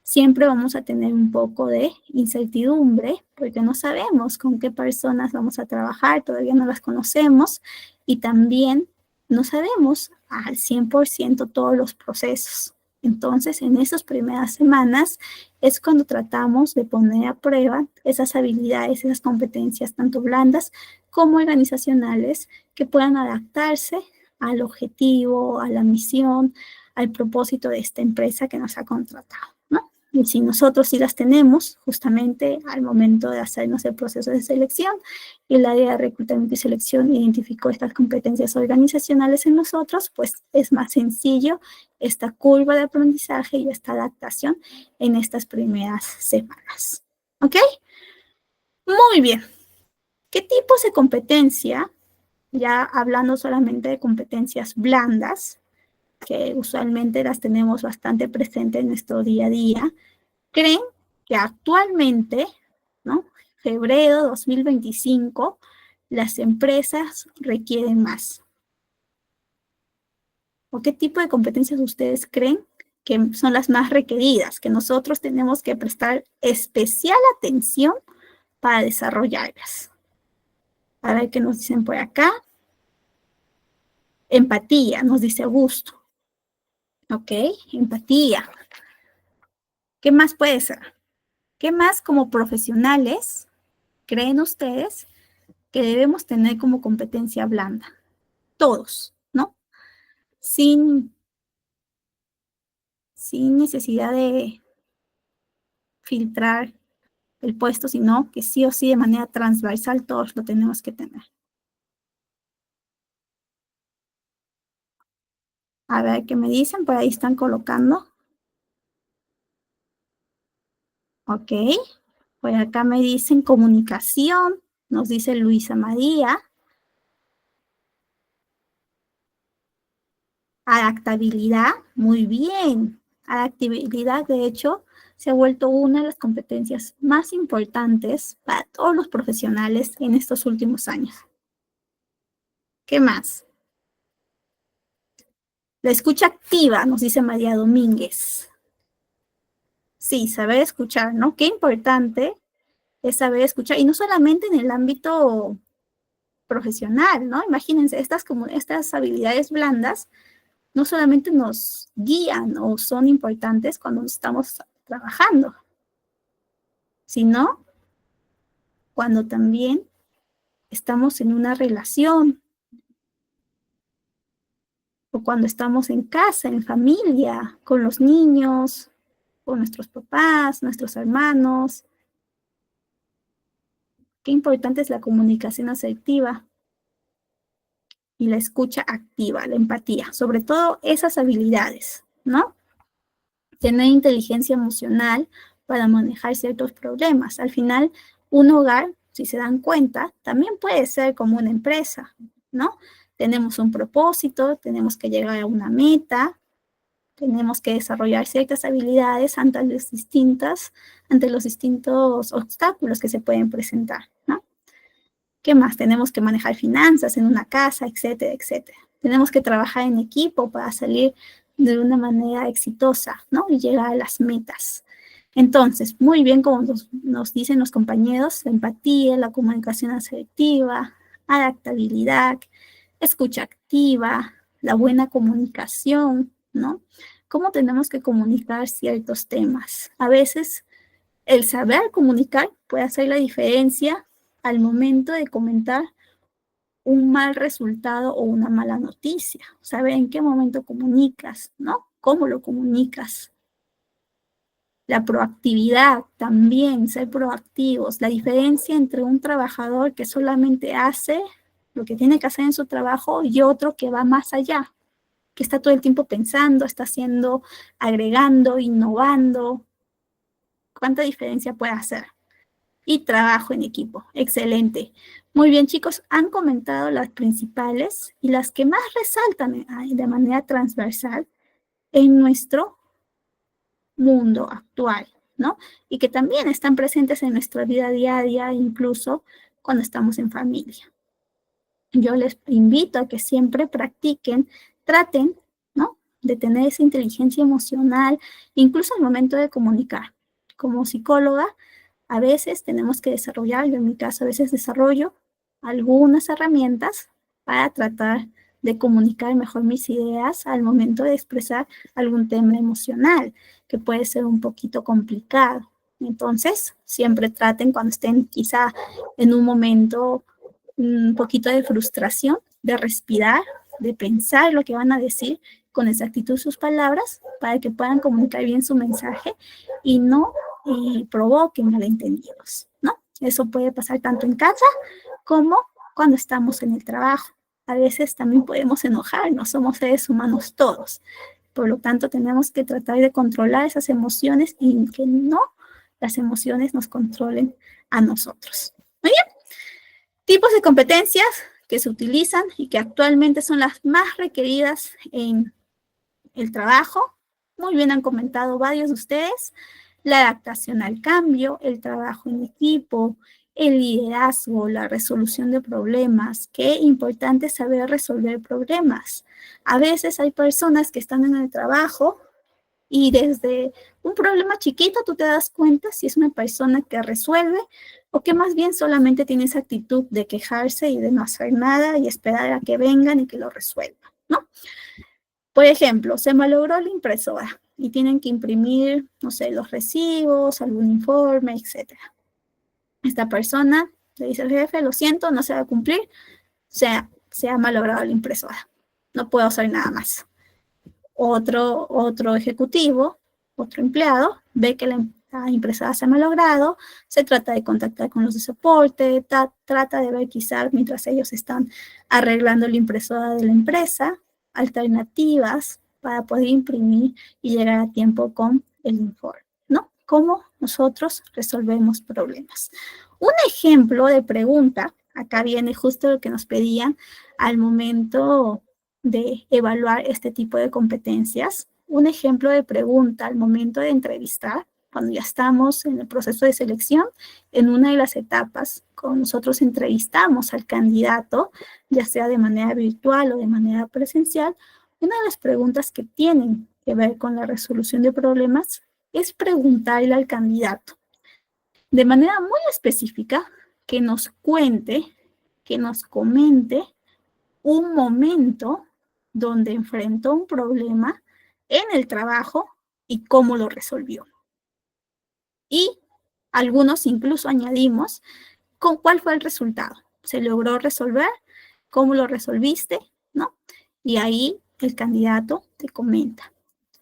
siempre vamos a tener un poco de incertidumbre porque no sabemos con qué personas vamos a trabajar, todavía no las conocemos y también no sabemos al 100% todos los procesos. Entonces, en esas primeras semanas es cuando tratamos de poner a prueba esas habilidades, esas competencias, tanto blandas como organizacionales, que puedan adaptarse al objetivo, a la misión, al propósito de esta empresa que nos ha contratado, ¿no? Y si nosotros sí las tenemos, justamente al momento de hacernos el proceso de selección, y el área de reclutamiento y selección identificó estas competencias organizacionales en nosotros, pues es más sencillo esta curva de aprendizaje y esta adaptación en estas primeras semanas. ¿Ok? Muy bien. ¿Qué tipos de competencia, ya hablando solamente de competencias blandas, que usualmente las tenemos bastante presentes en nuestro día a día, creen que actualmente, ¿no? Febrero 2025, las empresas requieren más? ¿O qué tipo de competencias ustedes creen que son las más requeridas, que nosotros tenemos que prestar especial atención para desarrollarlas? A ver qué nos dicen por acá. Empatía, nos dice Augusto. Ok, empatía. ¿Qué más puede ser? ¿Qué más como profesionales creen ustedes que debemos tener como competencia blanda? Todos, ¿no? Sin necesidad de filtrar el puesto, sino que sí o sí de manera transversal todos lo tenemos que tener. A ver qué me dicen, por ahí están colocando. Ok, por acá me dicen comunicación, nos dice Luisa María. Adaptabilidad, muy bien. Adaptabilidad, de hecho, se ha vuelto una de las competencias más importantes para todos los profesionales en estos últimos años. ¿Qué más? La escucha activa, nos dice María Domínguez. Sí, saber escuchar, ¿no? Qué importante es saber escuchar, y no solamente en el ámbito profesional, ¿no? Imagínense, estas habilidades blandas no solamente nos guían o son importantes cuando estamos trabajando, sino cuando también estamos en una relación o cuando estamos en casa, en familia, con los niños, con nuestros papás, nuestros hermanos. Qué importante es la comunicación asertiva y la escucha activa, la empatía, sobre todo esas habilidades, ¿no? Tener inteligencia emocional para manejar ciertos problemas. Al final, un hogar, si se dan cuenta, también puede ser como una empresa, ¿no? Tenemos un propósito, tenemos que llegar a una meta, tenemos que desarrollar ciertas habilidades ante los distintos obstáculos que se pueden presentar, ¿no? ¿Qué más? Tenemos que manejar finanzas en una casa, etcétera, etcétera. Tenemos que trabajar en equipo para salir de una manera exitosa, ¿no? Y llegar a las metas. Entonces, muy bien, como nos dicen los compañeros, la empatía, la comunicación asertiva, adaptabilidad, escucha activa, la buena comunicación, ¿no? ¿Cómo tenemos que comunicar ciertos temas? A veces el saber comunicar puede hacer la diferencia al momento de comentar un mal resultado o una mala noticia. Saber en qué momento comunicas, ¿no? ¿Cómo lo comunicas? La proactividad también, ser proactivos. La diferencia entre un trabajador que solamente hace lo que tiene que hacer en su trabajo y otro que va más allá, que está todo el tiempo pensando, está haciendo, agregando, innovando. ¿Cuánta diferencia puede hacer? Y trabajo en equipo. Excelente. Muy bien, chicos, han comentado las principales y las que más resaltan de manera transversal en nuestro mundo actual, ¿no? Y que también están presentes en nuestra vida diaria, incluso cuando estamos en familia. Yo les invito a que siempre practiquen, traten, ¿no? De tener esa inteligencia emocional, incluso al momento de comunicar. Como psicóloga, a veces tenemos que desarrollar, yo en mi caso a veces desarrollo algunas herramientas para tratar de comunicar mejor mis ideas al momento de expresar algún tema emocional, que puede ser un poquito complicado. Entonces, siempre traten cuando estén quizá en un momento un poquito de frustración, de respirar, de pensar lo que van a decir con exactitud sus palabras para que puedan comunicar bien su mensaje y no provoquen malentendidos, ¿no? Eso puede pasar tanto en casa como cuando estamos en el trabajo. A veces también podemos enojarnos, somos seres humanos todos. Por lo tanto, tenemos que tratar de controlar esas emociones y que no las emociones nos controlen a nosotros. Muy bien. Tipos de competencias que se utilizan y que actualmente son las más requeridas en el trabajo. Muy bien han comentado varios de ustedes. La adaptación al cambio, el trabajo en equipo, el liderazgo, la resolución de problemas. Qué importante saber resolver problemas. A veces hay personas que están en el trabajo y desde un problema chiquito tú te das cuenta si es una persona que resuelve o que más bien solamente tiene esa actitud de quejarse y de no hacer nada y esperar a que vengan y que lo resuelvan, ¿no? Por ejemplo, se malogró la impresora y tienen que imprimir, no sé, los recibos, algún informe, etc. Esta persona le dice al jefe, lo siento, no se va a cumplir, se ha malogrado la impresora, no puedo hacer nada más. Otro ejecutivo, otro empleado, ve que la impresora se ha malogrado, se trata de contactar con los de soporte, trata de ver quizás mientras ellos están arreglando la impresora de la empresa, alternativas para poder imprimir y llegar a tiempo con el informe, ¿no? ¿Cómo nosotros resolvemos problemas? Un ejemplo de pregunta, acá viene justo lo que nos pedían al momento de evaluar este tipo de competencias, un ejemplo de pregunta al momento de entrevistar, cuando ya estamos en el proceso de selección, en una de las etapas, cuando nosotros entrevistamos al candidato, ya sea de manera virtual o de manera presencial, una de las preguntas que tienen que ver con la resolución de problemas es preguntarle al candidato de manera muy específica que nos cuente, que nos comente un momento donde enfrentó un problema en el trabajo y cómo lo resolvió. Y algunos incluso añadimos con cuál fue el resultado. ¿Se logró resolver? ¿Cómo lo resolviste? ¿No? Y ahí el candidato te comenta.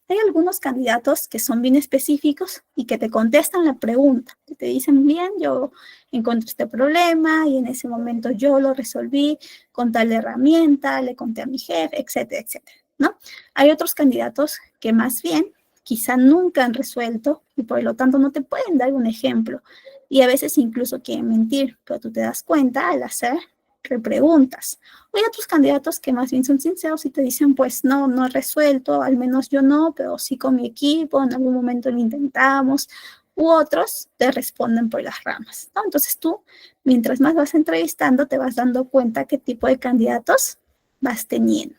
Hay algunos candidatos que son bien específicos y que te contestan la pregunta, que te dicen, bien, yo encontré este problema y en ese momento yo lo resolví con tal herramienta, le conté a mi jefe, etcétera, etcétera, ¿no? Hay otros candidatos que más bien quizá nunca han resuelto y por lo tanto no te pueden dar un ejemplo y a veces incluso quieren mentir, pero tú te das cuenta al hacer repreguntas. Hay otros candidatos que más bien son sinceros y te dicen, pues no, no he resuelto, al menos yo no, pero sí con mi equipo, en algún momento lo intentamos, u otros te responden por las ramas, ¿no? Entonces tú, mientras más vas entrevistando, te vas dando cuenta qué tipo de candidatos vas teniendo.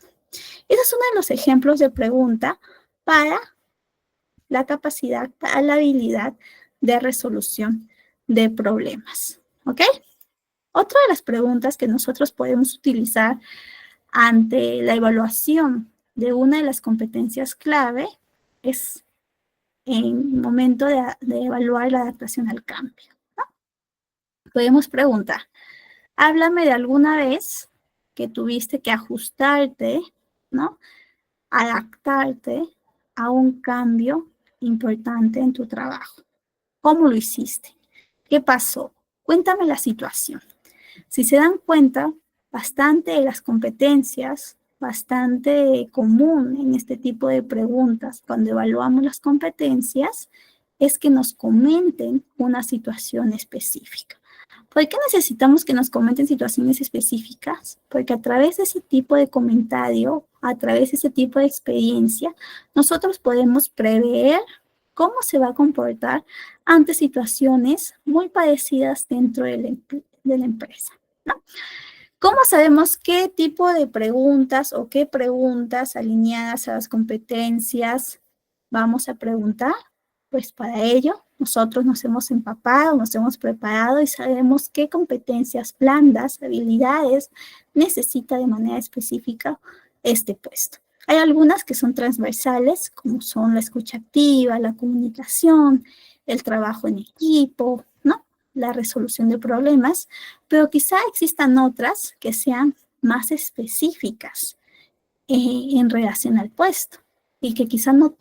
Ese es uno de los ejemplos de pregunta para la capacidad, para la habilidad de resolución de problemas, ¿ok? Otra de las preguntas que nosotros podemos utilizar ante la evaluación de una de las competencias clave es en el momento de evaluar la adaptación al cambio, ¿no? Podemos preguntar, háblame de alguna vez que tuviste que ajustarte, ¿no? Adaptarte a un cambio importante en tu trabajo. ¿Cómo lo hiciste? ¿Qué pasó? Cuéntame la situación. Si se dan cuenta, bastante de las competencias, bastante común en este tipo de preguntas cuando evaluamos las competencias, es que nos comenten una situación específica. ¿Por qué necesitamos que nos comenten situaciones específicas? Porque a través de ese tipo de comentario, a través de ese tipo de experiencia, nosotros podemos prever cómo se va a comportar ante situaciones muy parecidas dentro de la empresa, ¿no? ¿Cómo sabemos qué tipo de preguntas o qué preguntas alineadas a las competencias vamos a preguntar? Pues para ello nosotros nos hemos empapado, nos hemos preparado y sabemos qué competencias blandas, habilidades necesita de manera específica este puesto. Hay algunas que son transversales, como son la escucha activa, la comunicación, el trabajo en equipo, ¿no? La resolución de problemas, pero quizá existan otras que sean más específicas en relación al puesto y que quizá no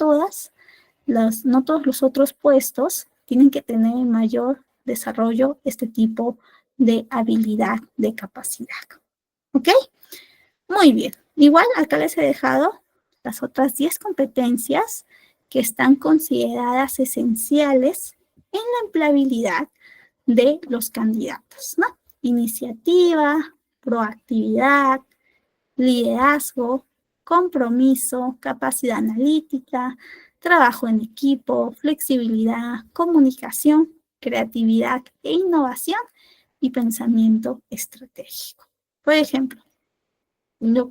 no todos los otros puestos tienen que tener mayor desarrollo este tipo de habilidad, de capacidad. ¿Ok? Muy bien. Igual acá les he dejado las otras 10 competencias que están consideradas esenciales en la empleabilidad de los candidatos, ¿no? Iniciativa, proactividad, liderazgo, compromiso, capacidad analítica, trabajo en equipo, flexibilidad, comunicación, creatividad e innovación y pensamiento estratégico. Por ejemplo,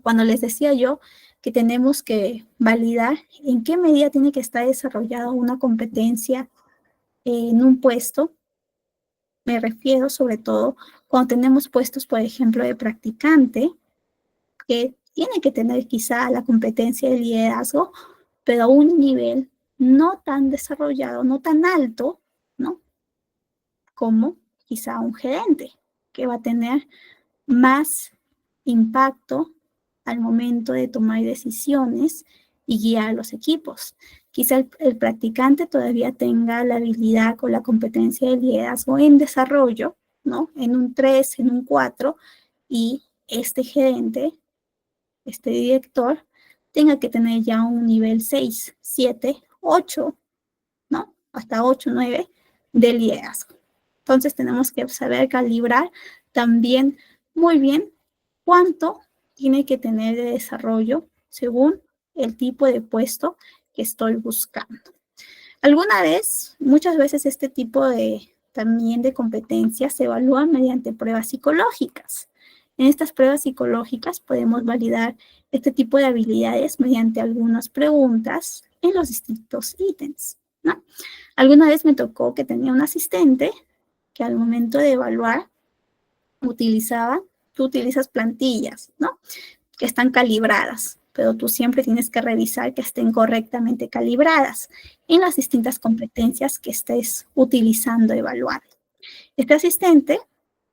cuando les decía yo que tenemos que validar en qué medida tiene que estar desarrollada una competencia en un puesto, me refiero sobre todo cuando tenemos puestos, por ejemplo, de practicante, que tiene que tener quizá la competencia de liderazgo, pero a un nivel no tan desarrollado, no tan alto, ¿no? Como quizá un gerente, que va a tener más impacto al momento de tomar decisiones y guiar a los equipos. Quizá el practicante todavía tenga la habilidad o la competencia de liderazgo en desarrollo, ¿no? En un 3, en un 4, y este gerente, este director, tenga que tener ya un nivel 6, 7, 8, ¿no? Hasta 8, 9 de liderazgo. Entonces tenemos que saber calibrar también muy bien cuánto tiene que tener de desarrollo según el tipo de puesto que estoy buscando. Alguna vez, muchas veces este tipo también de competencias se evalúan mediante pruebas psicológicas. En estas pruebas psicológicas podemos validar este tipo de habilidades mediante algunas preguntas en los distintos ítems, ¿no? Alguna vez me tocó que tenía un asistente que al momento de evaluar tú utilizas plantillas, ¿no? Que están calibradas, pero tú siempre tienes que revisar que estén correctamente calibradas en las distintas competencias que estés utilizando evaluando. Este asistente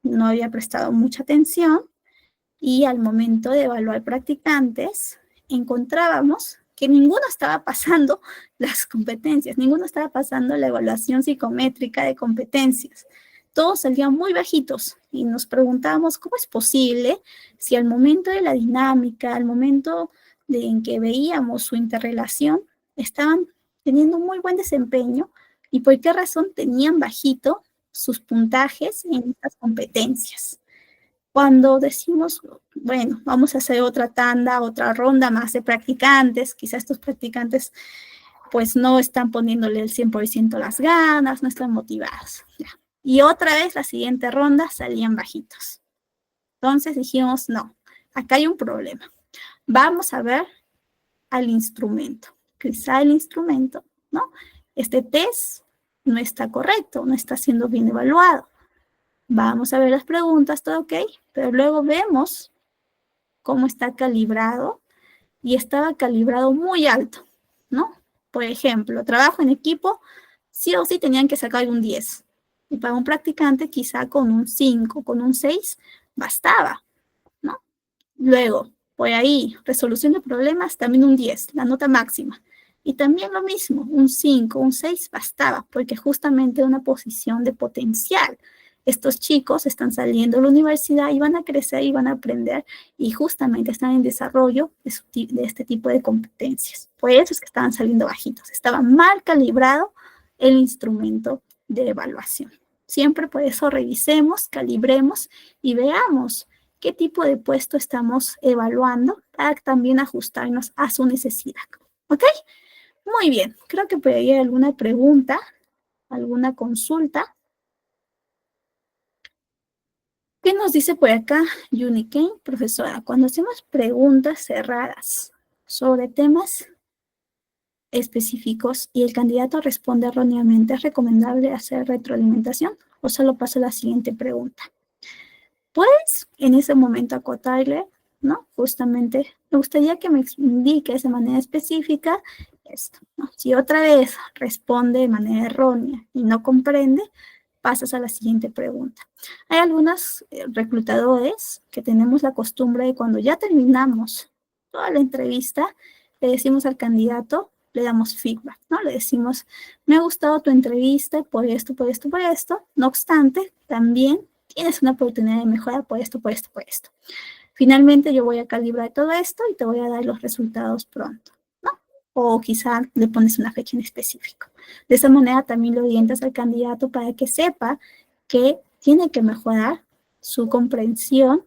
no había prestado mucha atención y al momento de evaluar practicantes encontrábamos que ninguno estaba pasando las competencias, ninguno estaba pasando la evaluación psicométrica de competencias. Todos salían muy bajitos y nos preguntábamos cómo es posible si al momento de la dinámica, al momento en que veíamos su interrelación, estaban teniendo muy buen desempeño y por qué razón tenían bajito sus puntajes en estas competencias. Cuando decimos, bueno, vamos a hacer otra tanda, otra ronda más de practicantes, quizás estos practicantes pues no están poniéndole el 100% las ganas, no están motivados. Ya. Y otra vez la siguiente ronda salían bajitos. Entonces dijimos, no, acá hay un problema. Vamos a ver al instrumento. Quizá el instrumento, ¿no? Este test no está correcto, no está siendo bien evaluado. Vamos a ver las preguntas, todo ok, pero luego vemos cómo está calibrado y estaba calibrado muy alto, ¿no? Por ejemplo, trabajo en equipo, sí o sí tenían que sacar un 10. Y para un practicante quizá con un 5, con un 6, bastaba, ¿no? Luego, por ahí, resolución de problemas, también un 10, la nota máxima. Y también lo mismo, un 5, un 6 bastaba, porque justamente una posición de potencial. Estos chicos están saliendo de la universidad y van a crecer y van a aprender y justamente están en desarrollo de este tipo de competencias. Por eso es que estaban saliendo bajitos. Estaba mal calibrado el instrumento de evaluación. Siempre por eso revisemos, calibremos y veamos qué tipo de puesto estamos evaluando para también ajustarnos a su necesidad. ¿Ok? Muy bien. Creo que por ahí hay alguna pregunta, alguna consulta. ¿Qué nos dice por acá Unique? Profesora, cuando hacemos preguntas cerradas sobre temas específicos y el candidato responde erróneamente, ¿es recomendable hacer retroalimentación o solo paso a la siguiente pregunta? Puedes en ese momento acotarle, ¿no? Justamente, me gustaría que me indiques de manera específica esto, ¿no? Si otra vez responde de manera errónea y no comprende, pasas a la siguiente pregunta. Hay algunos reclutadores que tenemos la costumbre de cuando ya terminamos toda la entrevista, le decimos al candidato, le damos feedback, ¿no? Le decimos, me ha gustado tu entrevista por esto, por esto, por esto. No obstante, también tienes una oportunidad de mejora por esto, por esto, por esto. Finalmente yo voy a calibrar todo esto y te voy a dar los resultados pronto, ¿no? O quizá le pones una fecha en específico. De esa manera también lo orientas al candidato para que sepa que tiene que mejorar su comprensión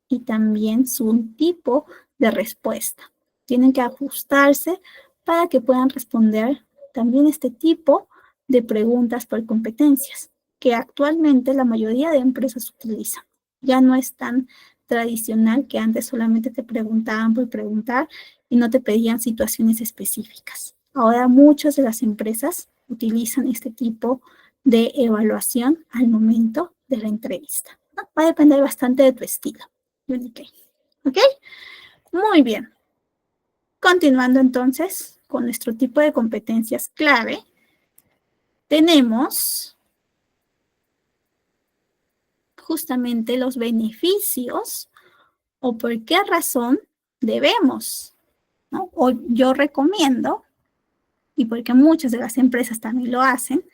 y también su tipo de respuesta. Tienen que ajustarse para que puedan responder también este tipo de preguntas por competencias, que actualmente la mayoría de empresas utilizan. Ya no es tan tradicional que antes solamente te preguntaban por preguntar y no te pedían situaciones específicas. Ahora muchas de las empresas utilizan este tipo de evaluación al momento de la entrevista. Va a depender bastante de tu estilo. ¿Ok? Muy bien. Continuando entonces con nuestro tipo de competencias clave, tenemos justamente los beneficios o por qué razón debemos, ¿no? O yo recomiendo, y porque muchas de las empresas también lo hacen,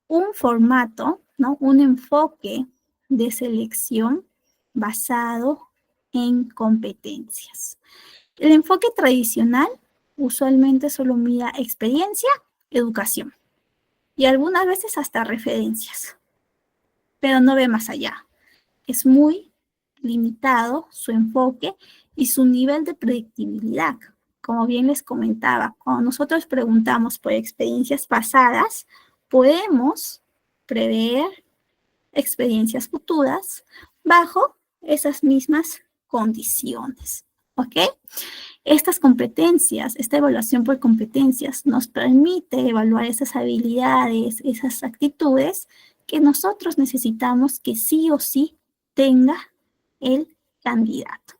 un formato, ¿no? Un enfoque de selección basado en competencias. El enfoque tradicional usualmente solo mira experiencia, educación y algunas veces hasta referencias, pero no ve más allá. Es muy limitado su enfoque y su nivel de predictibilidad. como bien les comentaba, cuando nosotros preguntamos por experiencias pasadas, podemos prever experiencias futuras bajo esas mismas condiciones. ¿Ok? Estas competencias, esta evaluación por competencias nos permite evaluar esas habilidades, esas actitudes que nosotros necesitamos que sí o sí tenga el candidato.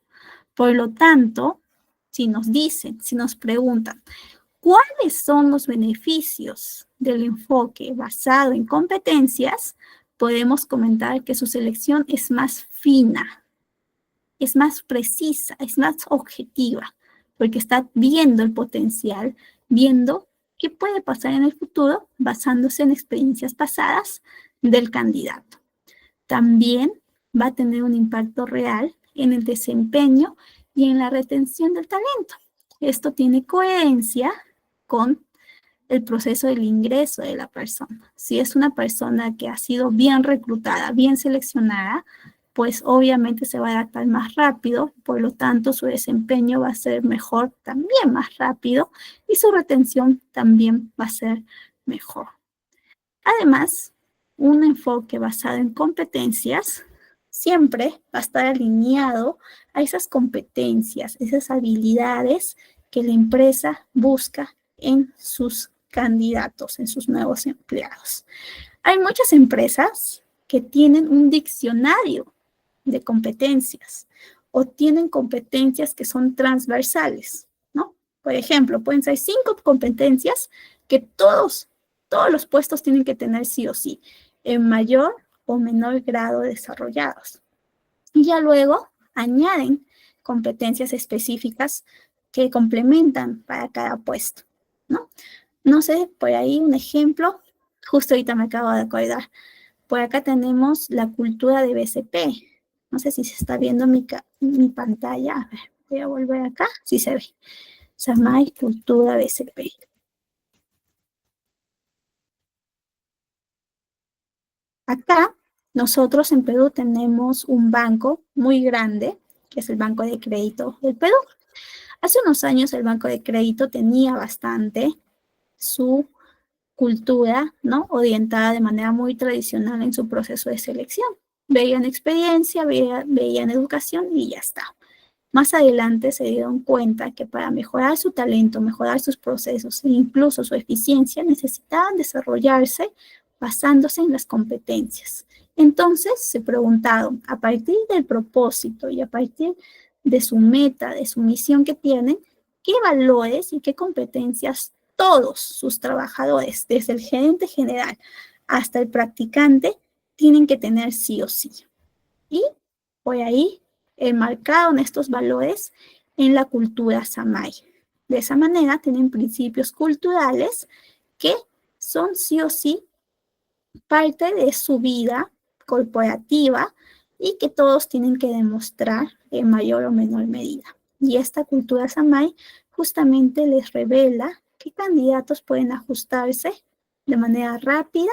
Por lo tanto, si nos dicen, si nos preguntan, ¿cuáles son los beneficios del enfoque basado en competencias? Podemos comentar que su selección es más fina, es más precisa, es más objetiva, porque está viendo el potencial, viendo qué puede pasar en el futuro basándose en experiencias pasadas del candidato. También va a tener un impacto real en el desempeño y en la retención del talento. Esto tiene coherencia con el proceso del ingreso de la persona. Si es una persona que ha sido bien reclutada, bien seleccionada, pues obviamente se va a adaptar más rápido, por lo tanto su desempeño va a ser mejor también más rápido y su retención también va a ser mejor. Además, un enfoque basado en competencias siempre va a estar alineado a esas competencias, esas habilidades que la empresa busca en sus candidatos, en sus nuevos empleados. Hay muchas empresas que tienen un diccionario de competencias o tienen competencias que son transversales, ¿no? Por ejemplo, pueden ser 5 competencias que todos los puestos tienen que tener sí o sí, en mayor o menor grado desarrollados. Y ya luego añaden competencias específicas que complementan para cada puesto, ¿no? No sé, por ahí un ejemplo, justo ahorita me acabo de acordar. Por acá tenemos la cultura de BCP. No sé si se está viendo mi pantalla. A ver, voy a volver acá. Sí se ve. Samay Cultura BCP. Acá nosotros en Perú tenemos un banco muy grande, que es el Banco de Crédito del Perú. Hace unos años el Banco de Crédito tenía bastante su cultura, ¿no? Orientada de manera muy tradicional en su proceso de selección. Veían experiencia, veían educación y ya está. Más adelante se dieron cuenta que para mejorar su talento, mejorar sus procesos e incluso su eficiencia, necesitaban desarrollarse basándose en las competencias. Entonces se preguntaron, a partir del propósito y a partir de su meta, de su misión que tienen, qué valores y qué competencias todos sus trabajadores, desde el gerente general hasta el practicante, tienen que tener sí o sí. Y por ahí enmarcaron estos valores en la cultura Samay. De esa manera tienen principios culturales que son sí o sí parte de su vida corporativa y que todos tienen que demostrar en mayor o menor medida. Y esta cultura Samay justamente les revela qué candidatos pueden ajustarse de manera rápida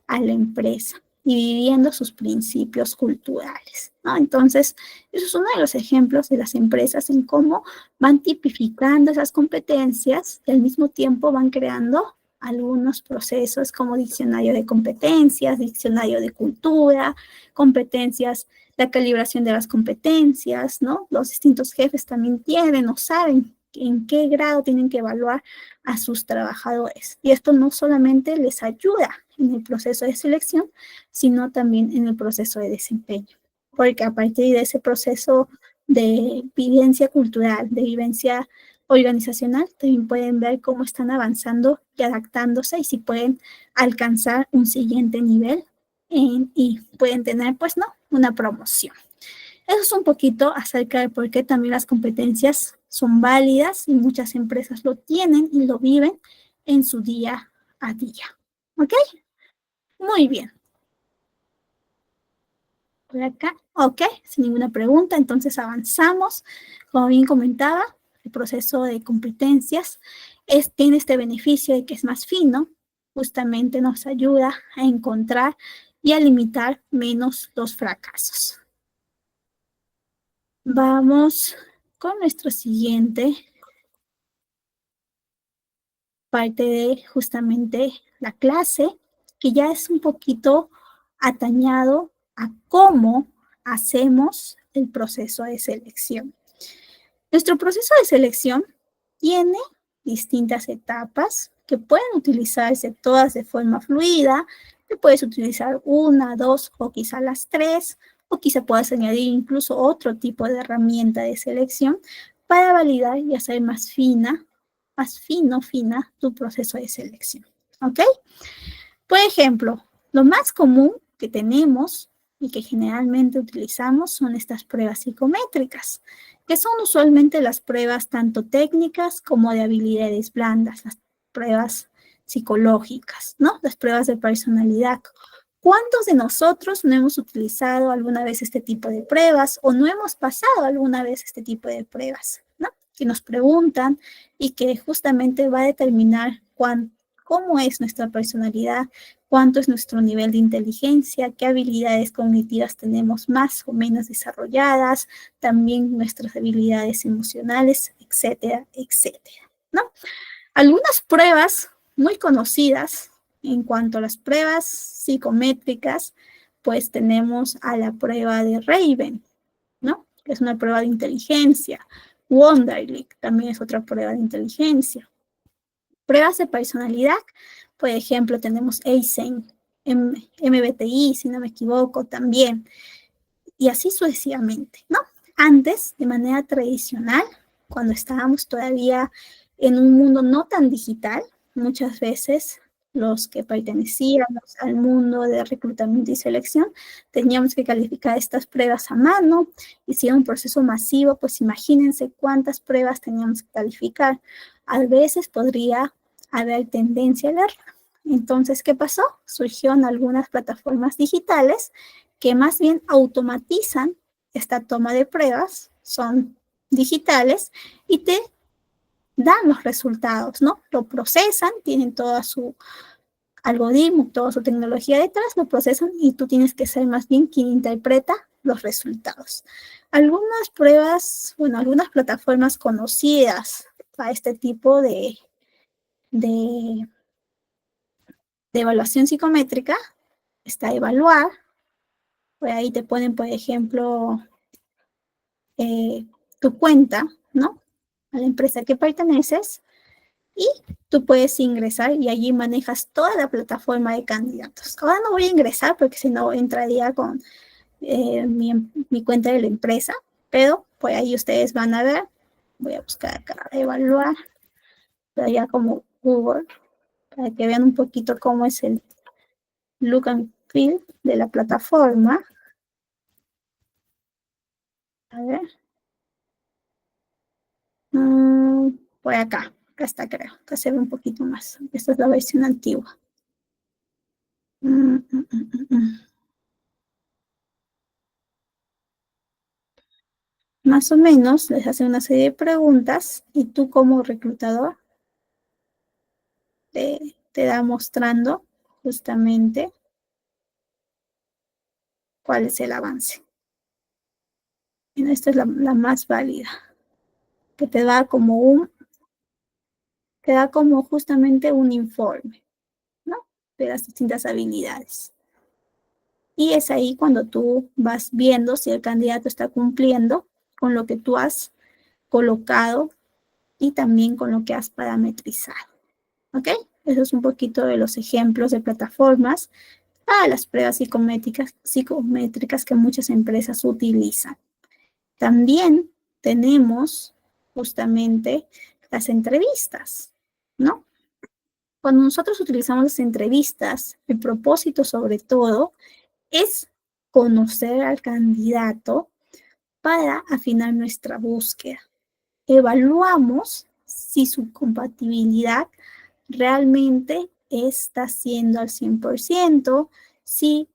a la empresa y viviendo sus principios culturales, ¿no? Entonces, eso es uno de los ejemplos de las empresas en cómo van tipificando esas competencias y al mismo tiempo van creando algunos procesos como diccionario de competencias, diccionario de cultura, competencias, la calibración de las competencias, ¿no? Los distintos jefes también tienen o saben en qué grado tienen que evaluar a sus trabajadores. Y esto no solamente les ayuda en el proceso de selección, sino también en el proceso de desempeño. Porque a partir de ese proceso de vivencia cultural, de vivencia organizacional, también pueden ver cómo están avanzando y adaptándose y si pueden alcanzar un siguiente nivel y pueden tener, pues, ¿no? Una promoción. Eso es un poquito acerca de por qué también las competencias son válidas y muchas empresas lo tienen y lo viven en su día a día. ¿Ok? Muy bien. Por acá, ok, sin ninguna pregunta, entonces avanzamos. Como bien comentaba, el proceso de competencias tiene este beneficio de que es más fino, justamente nos ayuda a encontrar y a limitar menos los fracasos. Vamos con nuestro siguiente parte de justamente la clase, que ya es un poquito atañado a cómo hacemos el proceso de selección. Nuestro proceso de selección tiene distintas etapas que pueden utilizarse todas de forma fluida, que puedes utilizar una, dos o quizá las tres, o quizá puedas añadir incluso otro tipo de herramienta de selección para validar y hacer más fina tu proceso de selección. ¿Ok? Por ejemplo, lo más común que tenemos y que generalmente utilizamos son estas pruebas psicométricas, que son usualmente las pruebas tanto técnicas como de habilidades blandas, las pruebas psicológicas, ¿no? Las pruebas de personalidad. ¿Cuántos de nosotros no hemos utilizado alguna vez este tipo de pruebas o no hemos pasado alguna vez este tipo de pruebas, ¿no? Que nos preguntan y que justamente va a determinar cómo es nuestra personalidad, cuánto es nuestro nivel de inteligencia, qué habilidades cognitivas tenemos más o menos desarrolladas, también nuestras habilidades emocionales, etcétera, etcétera, ¿no? Algunas pruebas muy conocidas en cuanto a las pruebas psicométricas, pues tenemos a la prueba de Raven, ¿no? Que es una prueba de inteligencia. Wonderlic también es otra prueba de inteligencia. Pruebas de personalidad, por ejemplo, tenemos Eysen, MBTI, si no me equivoco, también, y así sucesivamente, ¿no? Antes, de manera tradicional, cuando estábamos todavía en un mundo no tan digital, muchas veces los que pertenecíamos al mundo de reclutamiento y selección, teníamos que calificar estas pruebas a mano, y si era un proceso masivo, pues imagínense cuántas pruebas teníamos que calificar. A veces podría haber tendencia al error. Entonces, ¿qué pasó? Surgieron algunas plataformas digitales que más bien automatizan esta toma de pruebas, son digitales y te dan los resultados, ¿no? Lo procesan, tienen toda su algoritmo, toda su tecnología detrás, lo procesan y tú tienes que ser más bien quien interpreta los resultados. Algunas pruebas, bueno, algunas plataformas conocidas para este tipo de, de evaluación psicométrica está Evaluar, pues ahí te ponen, por ejemplo, tu cuenta, ¿no? A la empresa que perteneces y tú puedes ingresar y allí manejas toda la plataforma de candidatos. Ahora no voy a ingresar porque si no entraría con mi cuenta de la empresa, pero pues ahí ustedes van a ver, voy a buscar acá, evaluar, ya como Google, para que vean un poquito cómo es el look and feel de la plataforma. A ver. Por acá está creo, acá se ve un poquito más. Esta es la versión antigua. Más o menos les hace una serie de preguntas y tú como reclutador te da mostrando justamente cuál es el avance. Y esta es la más válida, que te da como justamente un informe, ¿no? De las distintas habilidades. Y es ahí cuando tú vas viendo si el candidato está cumpliendo con lo que tú has colocado y también con lo que has parametrizado. ¿Ok? Eso es un poquito de los ejemplos de plataformas para las pruebas psicométricas que muchas empresas utilizan. También tenemos justamente las entrevistas, ¿no? Cuando nosotros utilizamos las entrevistas, el propósito sobre todo es conocer al candidato para afinar nuestra búsqueda. Evaluamos si su compatibilidad realmente está siendo al 100%, si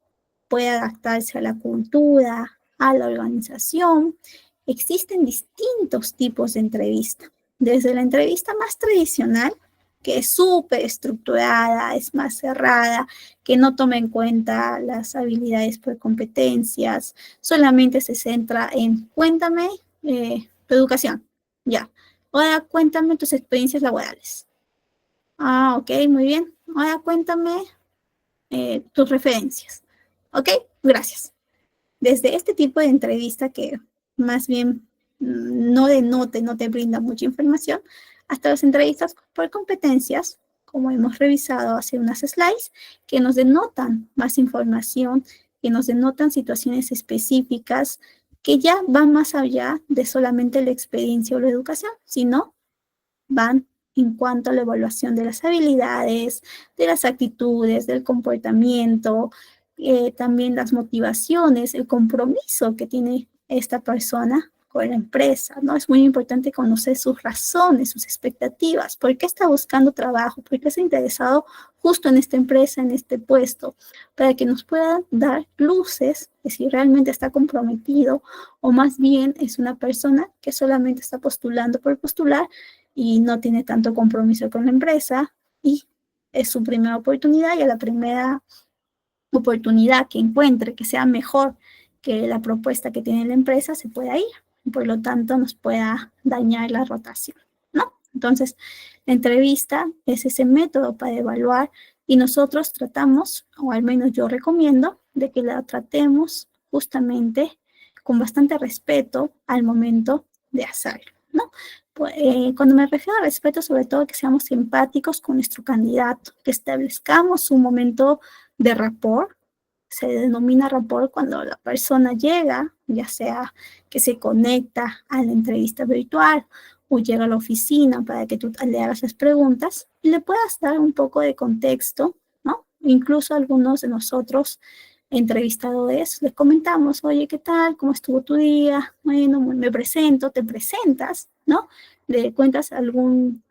puede adaptarse a la cultura, a la organización. Existen distintos tipos de entrevista, desde la entrevista más tradicional, que es súper estructurada, es más cerrada, que no toma en cuenta las habilidades por competencias, solamente se centra en cuéntame tu educación, ya. Ahora cuéntame tus experiencias laborales. Ah, ok, muy bien. Ahora cuéntame tus referencias. Ok, gracias. Desde este tipo de entrevista que más bien no te brinda mucha información, hasta las entrevistas por competencias, como hemos revisado hace unas slides, que nos denotan más información, que nos denotan situaciones específicas que ya van más allá de solamente la experiencia o la educación, sino van en cuanto a la evaluación de las habilidades, de las actitudes, del comportamiento, también las motivaciones, el compromiso que tiene esta persona con la empresa, ¿no? Es muy importante conocer sus razones, sus expectativas, por qué está buscando trabajo, por qué está interesado justo en esta empresa, en este puesto, para que nos puedan dar luces de si realmente está comprometido o más bien es una persona que solamente está postulando por postular y no tiene tanto compromiso con la empresa y es su primera oportunidad y a la primera oportunidad que encuentre que sea mejor que la propuesta que tiene la empresa se pueda ir. Por lo tanto, nos pueda dañar la rotación, ¿no? Entonces, la entrevista es ese método para evaluar y nosotros tratamos, o al menos yo recomiendo, de que la tratemos justamente con bastante respeto al momento de hacerlo, ¿no? Cuando me refiero a respeto, sobre todo que seamos empáticos con nuestro candidato, que establezcamos un momento de rapport. Se denomina rapport cuando la persona llega, ya sea que se conecta a la entrevista virtual o llega a la oficina para que tú le hagas las preguntas y le puedas dar un poco de contexto, ¿no? Incluso algunos de nosotros entrevistadores les comentamos, oye, ¿qué tal? ¿Cómo estuvo tu día? Bueno, me presento, te presentas, ¿no? Le cuentas algún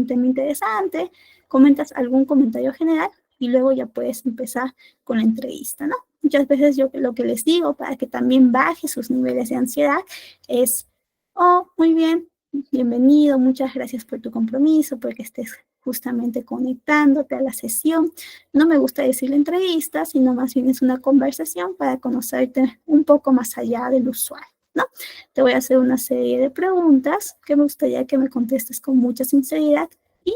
tema interesante, comentas algún comentario general y luego ya puedes empezar con la entrevista, ¿no? Muchas veces yo lo que les digo para que también baje sus niveles de ansiedad es, oh, muy bien, bienvenido, muchas gracias por tu compromiso, porque estés justamente conectándote a la sesión. No me gusta decir la entrevista, sino más bien es una conversación para conocerte un poco más allá del usuario, ¿no? Te voy a hacer una serie de preguntas que me gustaría que me contestes con mucha sinceridad y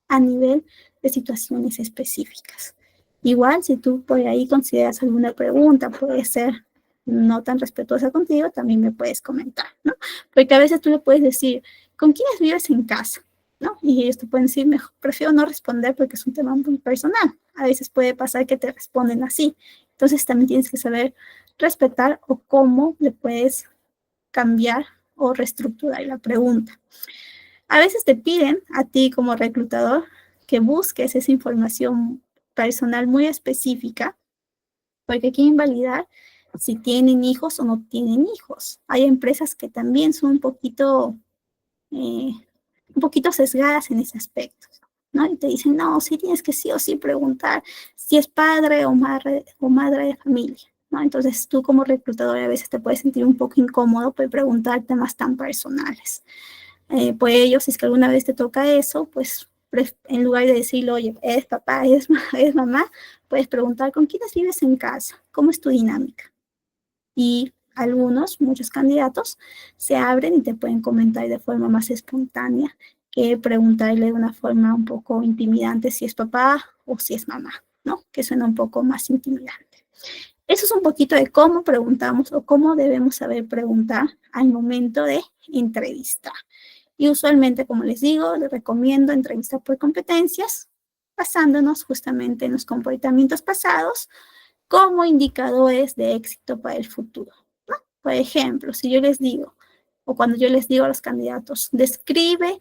a nivel de situaciones específicas. Igual, si tú por ahí consideras alguna pregunta, puede ser no tan respetuosa contigo, también me puedes comentar, ¿no? Porque a veces tú le puedes decir, ¿con quiénes vives en casa? ¿No? Y ellos te pueden decir, mejor, prefiero no responder porque es un tema muy personal. A veces puede pasar que te responden así. Entonces también tienes que saber respetar o cómo le puedes cambiar o reestructurar la pregunta. A veces te piden a ti como reclutador que busques esa información personal muy específica porque quieren validar si tienen hijos o no tienen hijos. Hay empresas que también son un poquito sesgadas en ese aspecto, ¿no? Y te dicen, no, sí tienes que sí o sí preguntar si es padre o madre de familia, ¿no? Entonces tú como reclutador a veces te puedes sentir un poco incómodo por preguntar temas tan personales. Pues ellos, si es que alguna vez te toca eso, pues en lugar de decirlo, oye, eres papá, eres mamá, puedes preguntar con quiénes vives en casa, cómo es tu dinámica. Y muchos candidatos, se abren y te pueden comentar de forma más espontánea que preguntarle de una forma un poco intimidante si es papá o si es mamá, ¿no? Que suena un poco más intimidante. Eso es un poquito de cómo preguntamos o cómo debemos saber preguntar al momento de entrevistar. Y usualmente, como les digo, les recomiendo entrevistar por competencias, basándonos justamente en los comportamientos pasados como indicadores de éxito para el futuro, ¿no? Por ejemplo, si yo les digo, o cuando yo les digo a los candidatos, describe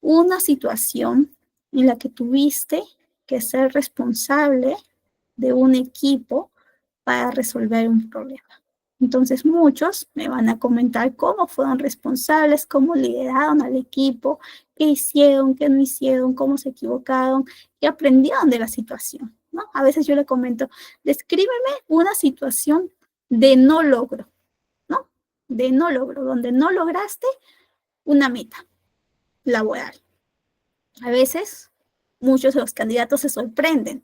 una situación en la que tuviste que ser responsable de un equipo para resolver un problema. Entonces muchos me van a comentar cómo fueron responsables, cómo lideraron al equipo, qué hicieron, qué no hicieron, cómo se equivocaron, qué aprendieron de la situación, ¿no? A veces yo le comento, descríbeme una situación de no logro, ¿no? De no logro, donde no lograste una meta laboral. A veces muchos de los candidatos se sorprenden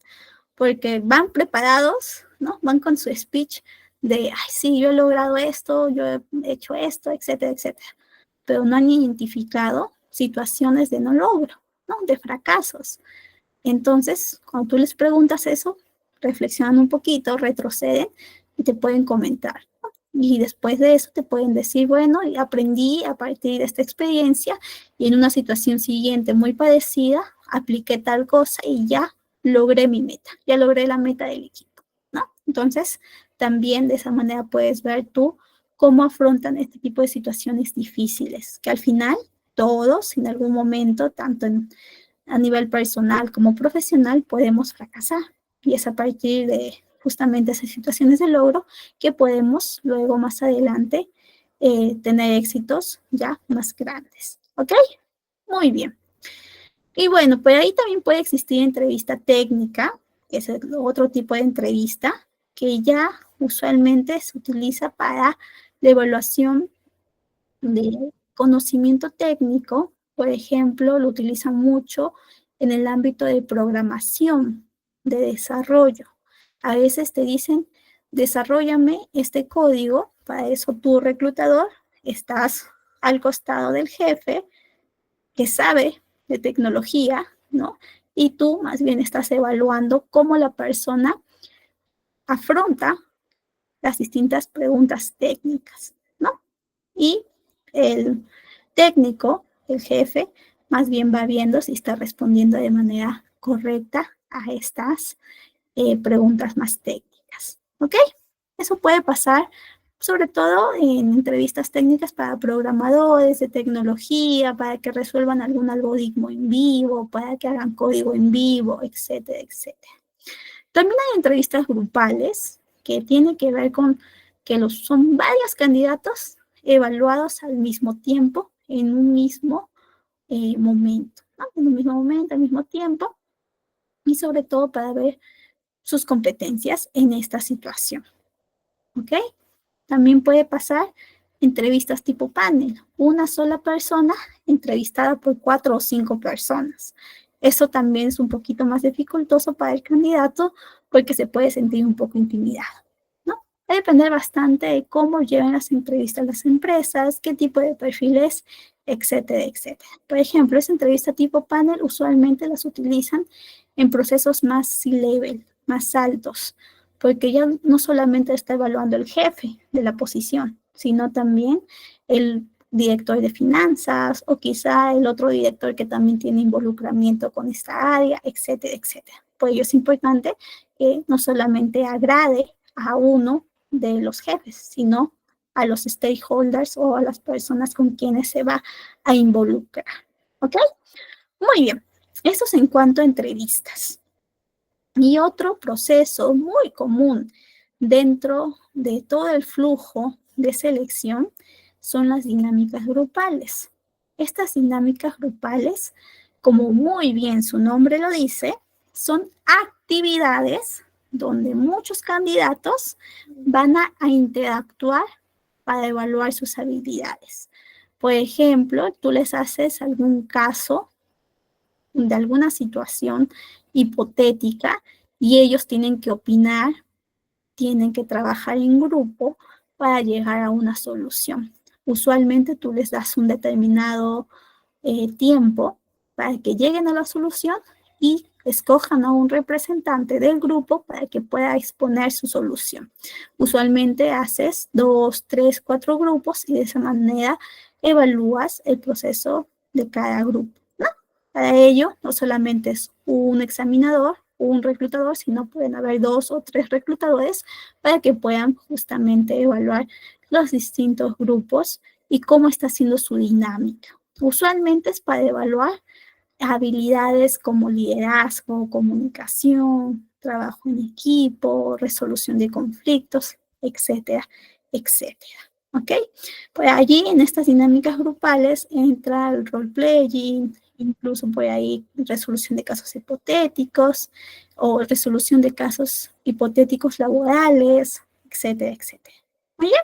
porque van preparados, ¿no? Van con su speech de, ay, sí, yo he logrado esto, yo he hecho esto, etcétera, etcétera. Pero no han identificado situaciones de no logro, ¿no? De fracasos. Entonces, cuando tú les preguntas eso, reflexionan un poquito, retroceden y te pueden comentar, ¿no? Y después de eso te pueden decir, bueno, aprendí a partir de esta experiencia y en una situación siguiente muy parecida, apliqué tal cosa y ya logré mi meta, ya logré la meta del equipo, ¿no? Entonces, también de esa manera puedes ver tú cómo afrontan este tipo de situaciones difíciles, que al final todos en algún momento, tanto a nivel personal como profesional, podemos fracasar. Y es a partir de justamente esas situaciones de logro que podemos luego más adelante tener éxitos ya más grandes. ¿Ok? Muy bien. Y bueno, pues ahí también puede existir entrevista técnica, que es el otro tipo de entrevista, que ya usualmente se utiliza para la evaluación de conocimiento técnico. Por ejemplo, lo utilizan mucho en el ámbito de programación, de desarrollo. A veces te dicen, desarrollame este código, para eso tu reclutador estás al costado del jefe que sabe de tecnología, ¿no? Y tú más bien estás evaluando cómo la persona afronta las distintas preguntas técnicas, ¿no? Y el técnico, el jefe, más bien va viendo si está respondiendo de manera correcta a estas preguntas más técnicas, ¿ok? Eso puede pasar sobre todo en entrevistas técnicas para programadores de tecnología, para que resuelvan algún algoritmo en vivo, para que hagan código en vivo, etcétera, etcétera. También hay entrevistas grupales que tienen que ver con que son varios candidatos evaluados al mismo tiempo, en un mismo momento, ¿no? En un mismo momento, al mismo tiempo, y sobre todo para ver sus competencias en esta situación. ¿Ok? También puede pasar entrevistas tipo panel, una sola persona entrevistada por 4 o 5 personas. Eso también es un poquito más dificultoso para el candidato porque se puede sentir un poco intimidado, ¿no? Va a depender bastante de cómo lleven las entrevistas las empresas, qué tipo de perfiles, etcétera, etcétera. Por ejemplo, esa entrevista tipo panel usualmente las utilizan en procesos más C-level, más altos, porque ya no solamente está evaluando el jefe de la posición, sino también el director de finanzas o quizá el otro director que también tiene involucramiento con esta área, etcétera, etcétera. Por ello es importante que no solamente agrade a uno de los jefes, sino a los stakeholders o a las personas con quienes se va a involucrar. ¿Ok? Muy bien. Eso es en cuanto a entrevistas. Y otro proceso muy común dentro de todo el flujo de selección son las dinámicas grupales. Estas dinámicas grupales, como muy bien su nombre lo dice, son actividades donde muchos candidatos van a interactuar para evaluar sus habilidades. Por ejemplo, tú les haces algún caso de alguna situación hipotética y ellos tienen que opinar, tienen que trabajar en grupo para llegar a una solución. Usualmente tú les das un determinado tiempo para que lleguen a la solución y escojan a un representante del grupo para que pueda exponer su solución. Usualmente haces 2, 3, 4 grupos y de esa manera evalúas el proceso de cada grupo, ¿no? Para ello, no solamente es un examinador, un reclutador, sino pueden haber 2 o 3 reclutadores para que puedan justamente evaluar los distintos grupos y cómo está siendo su dinámica. Usualmente es para evaluar habilidades como liderazgo, comunicación, trabajo en equipo, resolución de conflictos, etcétera, etcétera. ¿Ok? Pues allí en estas dinámicas grupales entra el role-playing, incluso por ahí resolución de casos hipotéticos o resolución de casos hipotéticos laborales, etcétera, etcétera. Muy bien.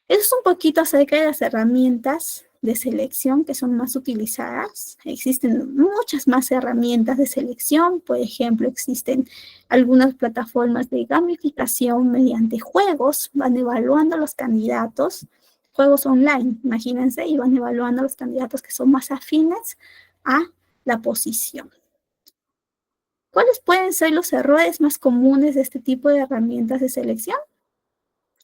Eso es un poquito acerca de las herramientas de selección que son más utilizadas. Existen muchas más herramientas de selección. Por ejemplo, existen algunas plataformas de gamificación mediante juegos. Van evaluando a los candidatos, juegos online, imagínense, y van evaluando a los candidatos que son más afines a la posición. ¿Cuáles pueden ser los errores más comunes de este tipo de herramientas de selección?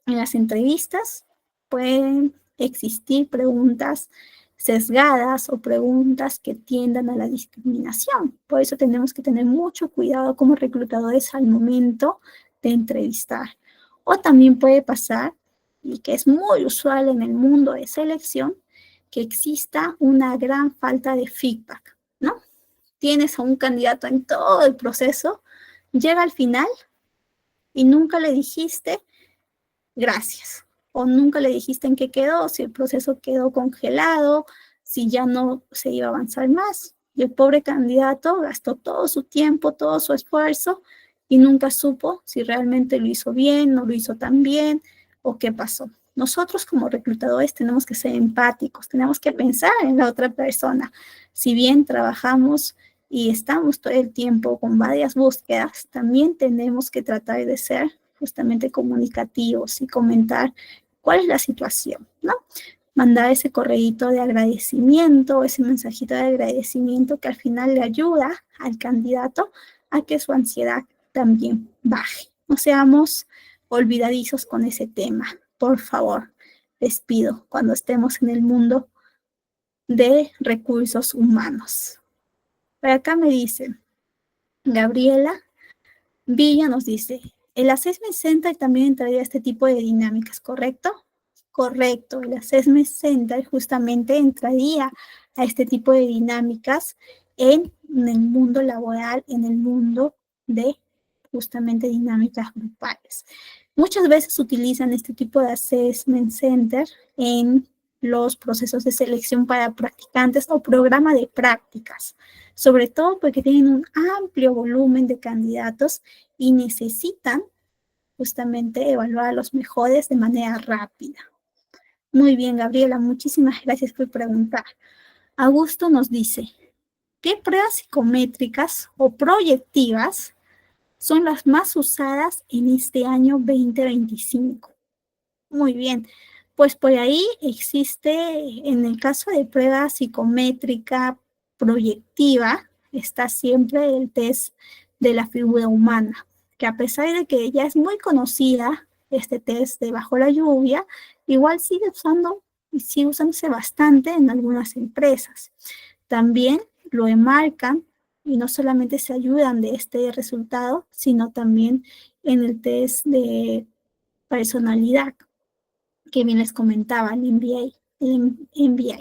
En las entrevistas pueden existir preguntas sesgadas o preguntas que tiendan a la discriminación. Por eso tenemos que tener mucho cuidado como reclutadores al momento de entrevistar. O también puede pasar, y que es muy usual en el mundo de selección, que exista una gran falta de feedback, ¿no? Tienes a un candidato en todo el proceso, llega al final y nunca le dijiste gracias. O nunca le dijiste en qué quedó, si el proceso quedó congelado, si ya no se iba a avanzar más. Y el pobre candidato gastó todo su tiempo, todo su esfuerzo y nunca supo si realmente lo hizo bien, no lo hizo tan bien o qué pasó. Nosotros como reclutadores tenemos que ser empáticos, tenemos que pensar en la otra persona. Si bien trabajamos y estamos todo el tiempo con varias búsquedas, también tenemos que tratar de ser justamente comunicativos y comentar cuál es la situación, ¿no? Mandar ese correíto de agradecimiento, ese mensajito de agradecimiento que al final le ayuda al candidato a que su ansiedad también baje. No seamos olvidadizos con ese tema, por favor, les pido, cuando estemos en el mundo de recursos humanos. Por acá me dicen, Gabriela Villa nos dice, el Assessment Center también entraría a este tipo de dinámicas, ¿correcto? Correcto, el Assessment Center justamente entraría a este tipo de dinámicas en el mundo laboral, en el mundo de justamente dinámicas grupales. Muchas veces utilizan este tipo de Assessment Center en los procesos de selección para practicantes o programa de prácticas, sobre todo porque tienen un amplio volumen de candidatos y necesitan justamente evaluar a los mejores de manera rápida. Muy bien, Gabriela, muchísimas gracias por preguntar. Augusto nos dice, ¿qué pruebas psicométricas o proyectivas son las más usadas en este año 2025? Muy bien, pues por ahí existe, en el caso de prueba psicométrica proyectiva, está siempre el test de la figura humana, que a pesar de que ya es muy conocida, este test de bajo la lluvia, igual sigue usándose bastante en algunas empresas. También lo enmarcan y no solamente se ayudan de este resultado, sino también en el test de personalidad que bien les comentaba, el MBA.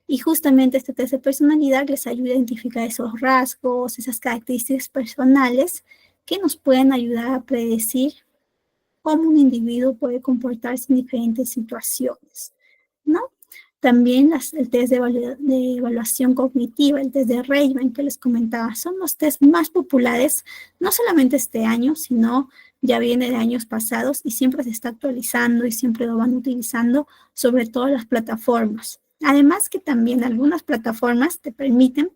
Y justamente este test de personalidad les ayuda a identificar esos rasgos, esas características personales que nos pueden ayudar a predecir cómo un individuo puede comportarse en diferentes situaciones, ¿no? También el test de evaluación cognitiva, el test de Raven que les comentaba, son los test más populares, no solamente este año, sino ya viene de años pasados y siempre se está actualizando y siempre lo van utilizando, sobre todo las plataformas. Además que también algunas plataformas te permiten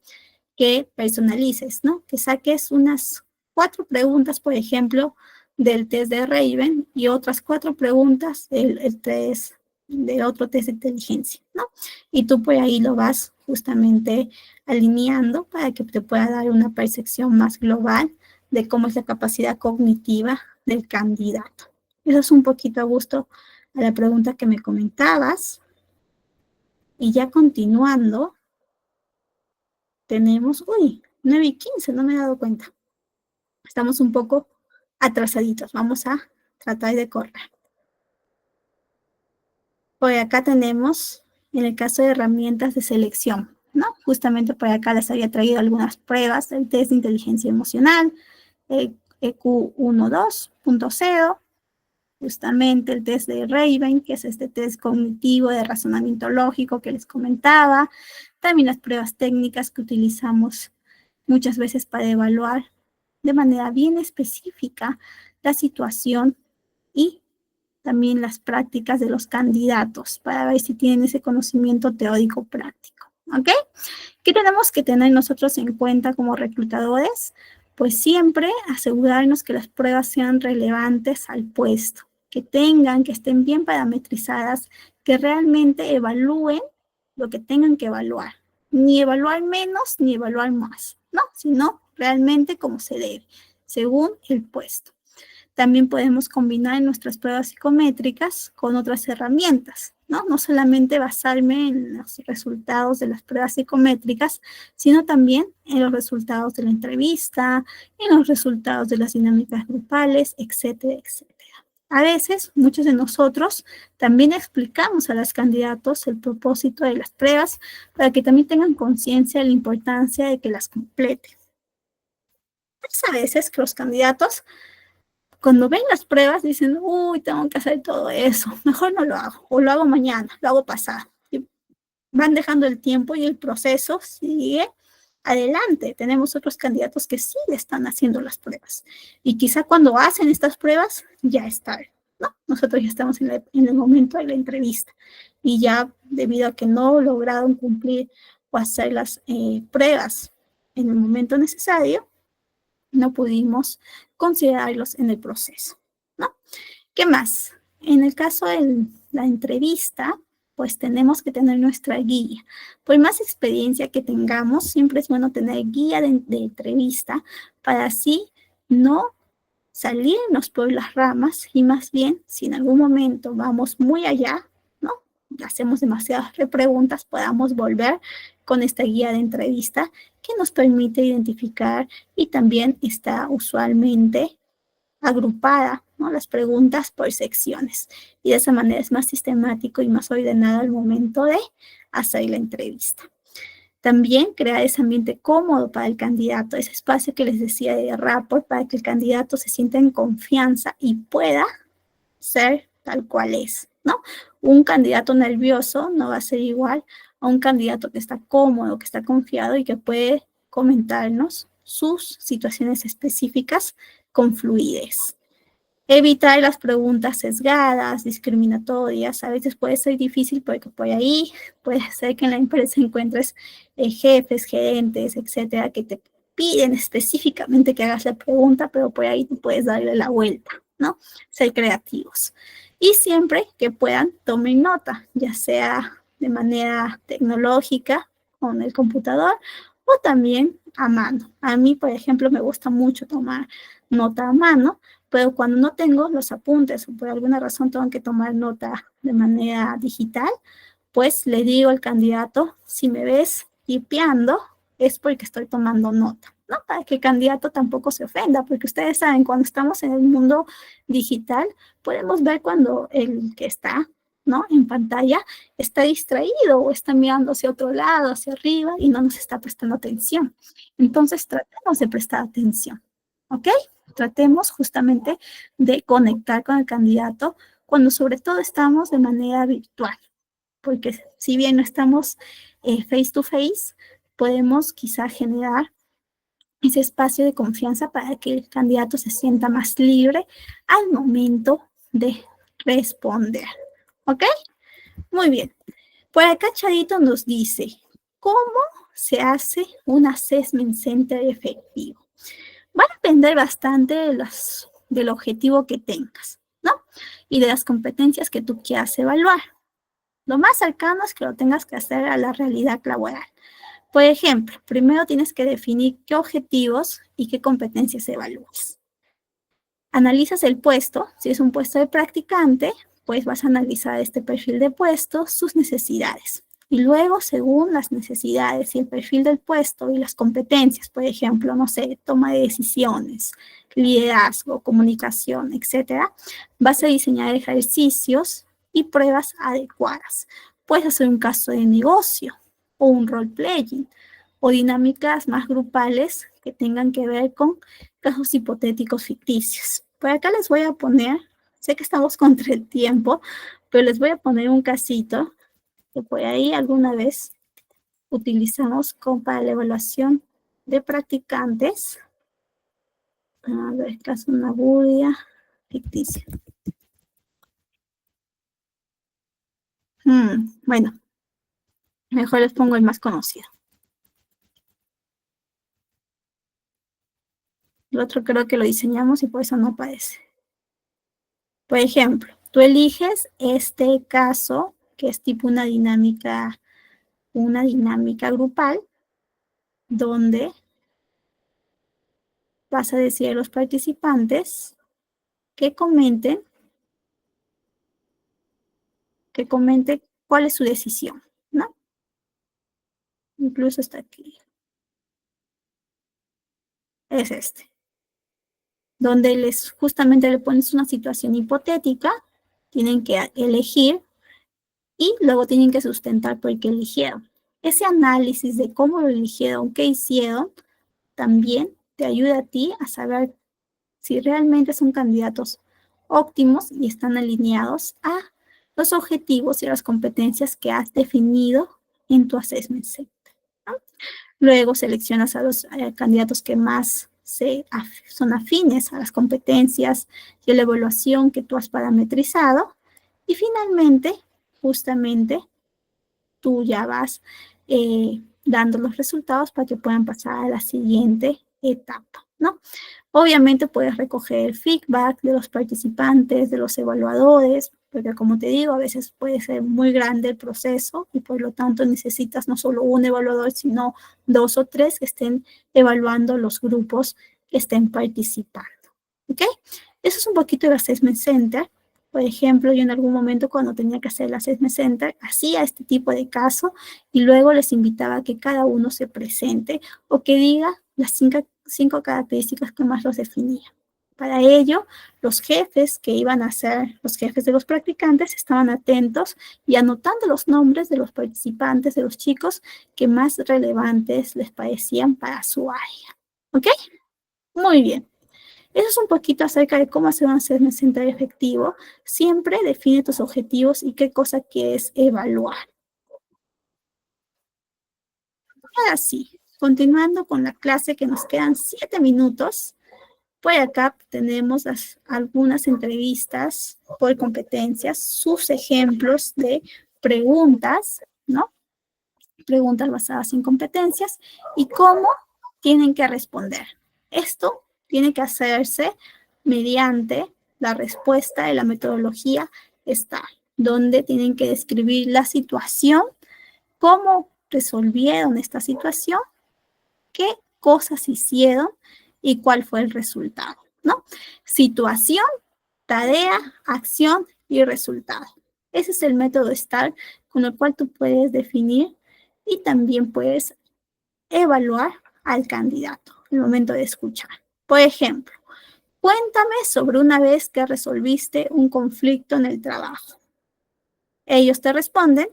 que personalices, ¿no? Que saques unas 4 preguntas, por ejemplo, del test de Raven y otras 4 preguntas del otro test de inteligencia, ¿no? Y tú por ahí lo vas justamente alineando para que te pueda dar una percepción más global de cómo es la capacidad cognitiva del candidato. Eso es un poquito a gusto a la pregunta que me comentabas. Y ya continuando, tenemos, 9:15, no me he dado cuenta. Estamos un poco atrasaditos, vamos a tratar de correr. Por acá tenemos, en el caso de herramientas de selección, ¿no? Justamente por acá les había traído algunas pruebas del test de inteligencia emocional, el EQ 1.2.0, justamente el test de Raven, que es este test cognitivo de razonamiento lógico que les comentaba, también las pruebas técnicas que utilizamos muchas veces para evaluar de manera bien específica la situación y también las prácticas de los candidatos para ver si tienen ese conocimiento teórico práctico, ¿ok? ¿Qué tenemos que tener nosotros en cuenta como reclutadores? Pues siempre asegurarnos que las pruebas sean relevantes al puesto, que estén bien parametrizadas, que realmente evalúen lo que tengan que evaluar. Ni evaluar menos, ni evaluar más, ¿no? Sino realmente como se debe, según el puesto. También podemos combinar nuestras pruebas psicométricas con otras herramientas, ¿no? No solamente basarme en los resultados de las pruebas psicométricas, sino también en los resultados de la entrevista, en los resultados de las dinámicas grupales, etcétera, etcétera. A veces, muchos de nosotros también explicamos a los candidatos el propósito de las pruebas para que también tengan conciencia de la importancia de que las completen. Pues a veces que los candidatos cuando ven las pruebas dicen, uy, tengo que hacer todo eso, mejor no lo hago, o lo hago mañana, lo hago pasado. Y van dejando el tiempo y el proceso sigue adelante. Tenemos otros candidatos que sí le están haciendo las pruebas. Y quizá cuando hacen estas pruebas, ya es tarde, ¿no? Nosotros ya estamos en el momento de la entrevista. Y ya debido a que no lograron cumplir o hacer las pruebas en el momento necesario, no pudimos considerarlos en el proceso, ¿no? ¿Qué más? En el caso de la entrevista, pues tenemos que tener nuestra guía. Por más experiencia que tengamos, siempre es bueno tener guía de entrevista para así no salirnos por las ramas y más bien, si en algún momento vamos muy allá, ¿no? Hacemos demasiadas repreguntas, podamos volver con esta guía de entrevista que nos permite identificar y también está usualmente agrupada, ¿no? Las preguntas por secciones. Y de esa manera es más sistemático y más ordenado al momento de hacer la entrevista. También crear ese ambiente cómodo para el candidato, ese espacio que les decía de rapport, para que el candidato se sienta en confianza y pueda ser tal cual es, ¿no? Un candidato nervioso no va a ser igual a un candidato que está cómodo, que está confiado y que puede comentarnos sus situaciones específicas con fluidez. Evitar las preguntas sesgadas, discriminatorias, a veces puede ser difícil porque por ahí puede ser que en la empresa encuentres jefes, gerentes, etcétera, que te piden específicamente que hagas la pregunta, pero por ahí tú puedes darle la vuelta, ¿no? Ser creativos. Y siempre que puedan, tomen nota, ya sea de manera tecnológica con el computador o también a mano. A mí, por ejemplo, me gusta mucho tomar nota a mano, pero cuando no tengo los apuntes o por alguna razón tengo que tomar nota de manera digital, pues le digo al candidato, si me ves tipeando, es porque estoy tomando nota, ¿no? Para que el candidato tampoco se ofenda, porque ustedes saben, cuando estamos en el mundo digital, podemos ver cuando el que está, ¿no? En pantalla está distraído o está mirando hacia otro lado, hacia arriba y no nos está prestando atención. Entonces, tratemos de prestar atención, ¿ok? Tratemos justamente de conectar con el candidato cuando sobre todo estamos de manera virtual, porque si bien no estamos face to face, podemos quizá generar ese espacio de confianza para que el candidato se sienta más libre al momento de responder. ¿Ok? Muy bien. Por acá Chadito nos dice, ¿cómo se hace un assessment center efectivo? Va a depender bastante del objetivo que tengas, ¿no? Y de las competencias que tú quieras evaluar. Lo más cercano es que lo tengas que hacer a la realidad laboral. Por ejemplo, primero tienes que definir qué objetivos y qué competencias evalúas. Analizas el puesto, si es un puesto de practicante, pues vas a analizar este perfil de puesto, sus necesidades. Y luego, según las necesidades y el perfil del puesto y las competencias, por ejemplo, no sé, toma de decisiones, liderazgo, comunicación, etcétera, vas a diseñar ejercicios y pruebas adecuadas. Puedes hacer un caso de negocio o un role-playing o dinámicas más grupales que tengan que ver con casos hipotéticos ficticios. Por acá les voy a poner, sé que estamos contra el tiempo, pero les voy a poner un casito que por ahí alguna vez utilizamos para la evaluación de practicantes. A ver, caso una burla ficticia. Bueno, mejor les pongo el más conocido. El otro creo que lo diseñamos y por eso no aparece. Por ejemplo, tú eliges este caso, que es tipo una dinámica grupal, donde vas a decir a los participantes que comenten cuál es su decisión, ¿no? Incluso está aquí. Es este. Donde justamente le pones una situación hipotética, tienen que elegir y luego tienen que sustentar por qué eligieron. Ese análisis de cómo lo eligieron, qué hicieron, también te ayuda a ti a saber si realmente son candidatos óptimos y están alineados a los objetivos y las competencias que has definido en tu assessment center, ¿no? Luego seleccionas a los candidatos que más son afines a las competencias y a la evaluación que tú has parametrizado. Y finalmente, justamente, tú ya vas dando los resultados para que puedan pasar a la siguiente etapa, ¿no? Obviamente puedes recoger el feedback de los participantes, de los evaluadores, porque como te digo, a veces puede ser muy grande el proceso y por lo tanto necesitas no solo un evaluador, sino 2 o 3 que estén evaluando los grupos que estén participando, ¿ok? Eso es un poquito el Assessment Center. Por ejemplo, yo en algún momento cuando tenía que hacer el Assessment Center, hacía este tipo de caso y luego les invitaba a que cada uno se presente o que diga las 5 características que más los definían. Para ello, los jefes que iban a ser los jefes de los practicantes estaban atentos y anotando los nombres de los participantes, de los chicos que más relevantes les parecían para su área. ¿Ok? Muy bien. Eso es un poquito acerca de cómo hacer un assessment center efectivo. Siempre define tus objetivos y qué cosa quieres evaluar. Ahora sí, continuando con la clase que nos quedan 7 minutos. Por acá tenemos algunas entrevistas por competencias, sus ejemplos de preguntas, ¿no? Preguntas basadas en competencias y cómo tienen que responder. Esto tiene que hacerse mediante la respuesta de la metodología STAR, donde tienen que describir la situación, cómo resolvieron esta situación, qué cosas hicieron y cuál fue el resultado, ¿no? Situación, tarea, acción y resultado. Ese es el método STAR con el cual tú puedes definir y también puedes evaluar al candidato en el momento de escuchar. Por ejemplo, cuéntame sobre una vez que resolviste un conflicto en el trabajo. Ellos te responden,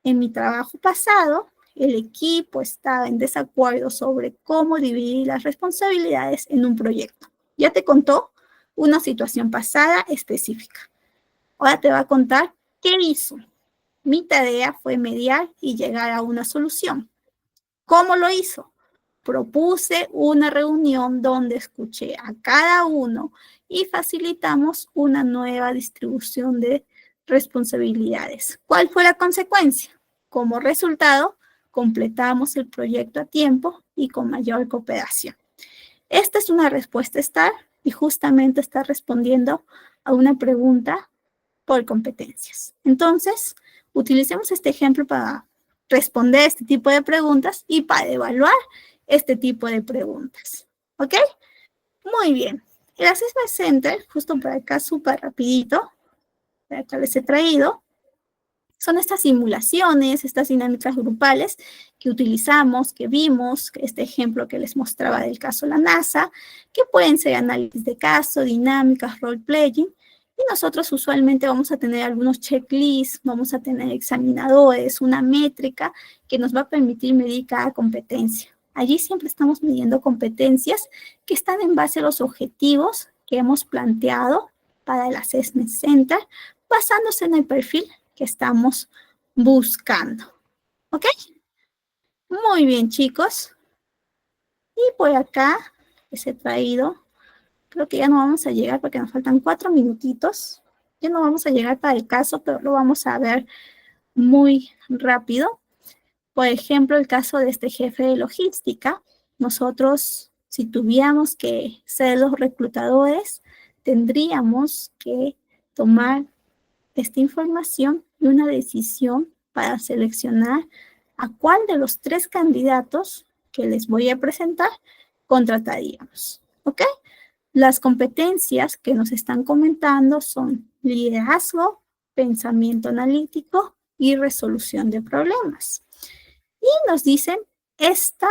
en mi trabajo pasado, el equipo estaba en desacuerdo sobre cómo dividir las responsabilidades en un proyecto. Ya te contó una situación pasada específica. Ahora te va a contar qué hizo. Mi tarea fue mediar y llegar a una solución. ¿Cómo lo hizo? Propuse una reunión donde escuché a cada uno y facilitamos una nueva distribución de responsabilidades. ¿Cuál fue la consecuencia? Como resultado, completamos el proyecto a tiempo y con mayor cooperación. Esta es una respuesta STAR y justamente está respondiendo a una pregunta por competencias. Entonces, utilicemos este ejemplo para responder este tipo de preguntas y para evaluar este tipo de preguntas. ¿Ok? Muy bien. El Assessment Center, justo por acá, súper rapidito, por acá les he traído, son estas simulaciones, estas dinámicas grupales que utilizamos, que vimos, este ejemplo que les mostraba del caso de la NASA, que pueden ser análisis de caso, dinámicas, role-playing, y nosotros usualmente vamos a tener algunos checklists, vamos a tener examinadores, una métrica que nos va a permitir medir cada competencia. Allí siempre estamos midiendo competencias que están en base a los objetivos que hemos planteado para el Assessment Center, basándose en el perfil que estamos buscando. ¿Ok? Muy bien, chicos. Y por acá les he traído, creo que ya no vamos a llegar porque nos faltan 4 minutitos. Ya no vamos a llegar para el caso, pero lo vamos a ver muy rápido. Por ejemplo, el caso de este jefe de logística. Nosotros, si tuviéramos que ser los reclutadores, tendríamos que tomar esta información y una decisión para seleccionar a cuál de los 3 candidatos que les voy a presentar contrataríamos. ¿ok? Las competencias que nos están comentando son liderazgo, pensamiento analítico y resolución de problemas. Y nos dicen, esta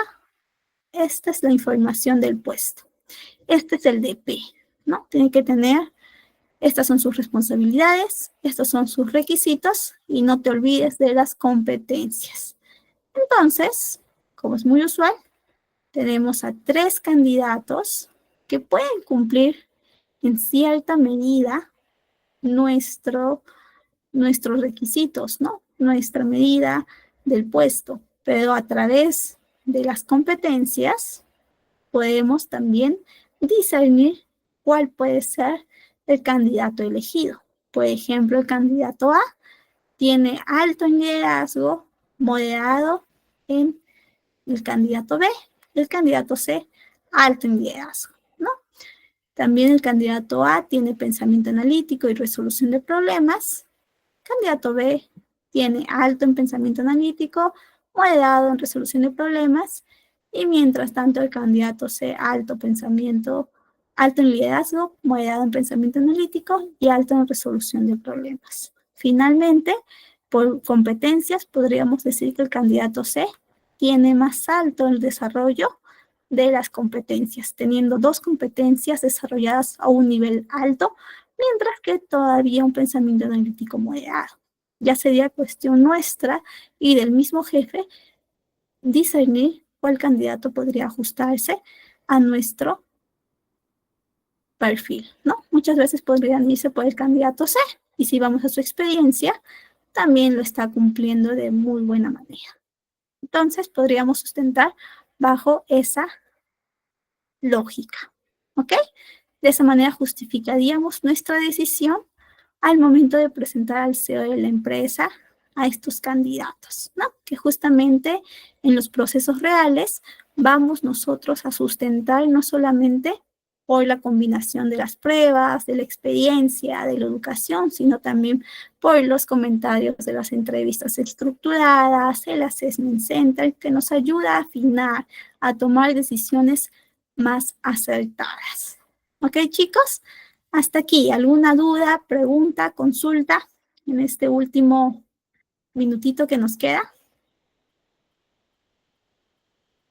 es la información del puesto. Este es el DP, ¿no? Tiene que tener, estas son sus responsabilidades, estos son sus requisitos y no te olvides de las competencias. Entonces, como es muy usual, tenemos a 3 candidatos que pueden cumplir en cierta medida nuestros requisitos, ¿no? Nuestra medida del puesto, pero a través de las competencias podemos también discernir cuál puede ser el candidato elegido. Por ejemplo, el candidato A tiene alto en liderazgo, moderado en el candidato B, el candidato C, alto en liderazgo, ¿no? También el candidato A tiene pensamiento analítico y resolución de problemas. Candidato B tiene alto en pensamiento analítico, moderado en resolución de problemas. Y mientras tanto el candidato C, alto en liderazgo, moderado en pensamiento analítico y alto en resolución de problemas. Finalmente, por competencias, podríamos decir que el candidato C tiene más alto el desarrollo de las competencias, teniendo 2 competencias desarrolladas a un nivel alto, mientras que todavía un pensamiento analítico moderado. Ya sería cuestión nuestra y del mismo jefe discernir cuál candidato podría ajustarse a nuestro perfil, ¿no? Muchas veces podrían irse por el candidato C, y si vamos a su experiencia, también lo está cumpliendo de muy buena manera. Entonces, podríamos sustentar bajo esa lógica, ¿ok? De esa manera justificaríamos nuestra decisión al momento de presentar al CEO de la empresa a estos candidatos, ¿no? Que justamente en los procesos reales vamos nosotros a sustentar no solamente por la combinación de las pruebas, de la experiencia, de la educación, sino también por los comentarios de las entrevistas estructuradas, el Assessment Center, que nos ayuda a afinar, a tomar decisiones más acertadas. ¿Ok, chicos? Hasta aquí, ¿alguna duda, pregunta, consulta en este último minutito que nos queda?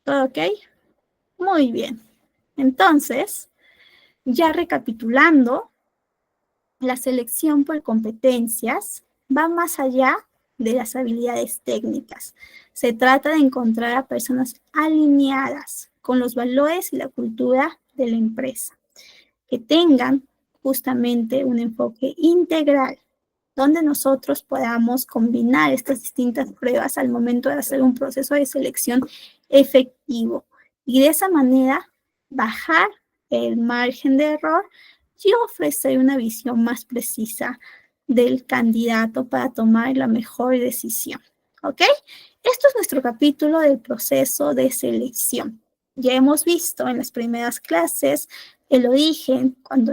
¿Todo ok? Muy bien. Entonces, ya recapitulando, la selección por competencias va más allá de las habilidades técnicas. Se trata de encontrar a personas alineadas con los valores y la cultura de la empresa, que tengan justamente un enfoque integral, donde nosotros podamos combinar estas distintas pruebas al momento de hacer un proceso de selección efectivo. Y de esa manera, bajar el margen de error y ofrecer una visión más precisa del candidato para tomar la mejor decisión. ¿Ok? Esto es nuestro capítulo del proceso de selección. Ya hemos visto en las primeras clases el origen, cuando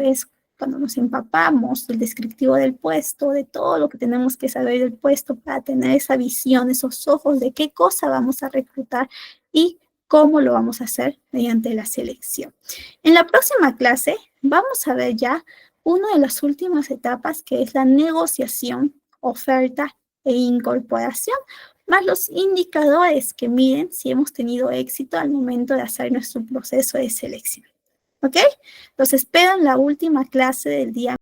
nos empapamos del descriptivo del puesto, de todo lo que tenemos que saber del puesto para tener esa visión, esos ojos de qué cosa vamos a reclutar y cómo lo vamos a hacer mediante la selección. En la próxima clase vamos a ver ya una de las últimas etapas, que es la negociación, oferta e incorporación, más los indicadores que miden si hemos tenido éxito al momento de hacer nuestro proceso de selección. ¿Ok? Los espero en la última clase del día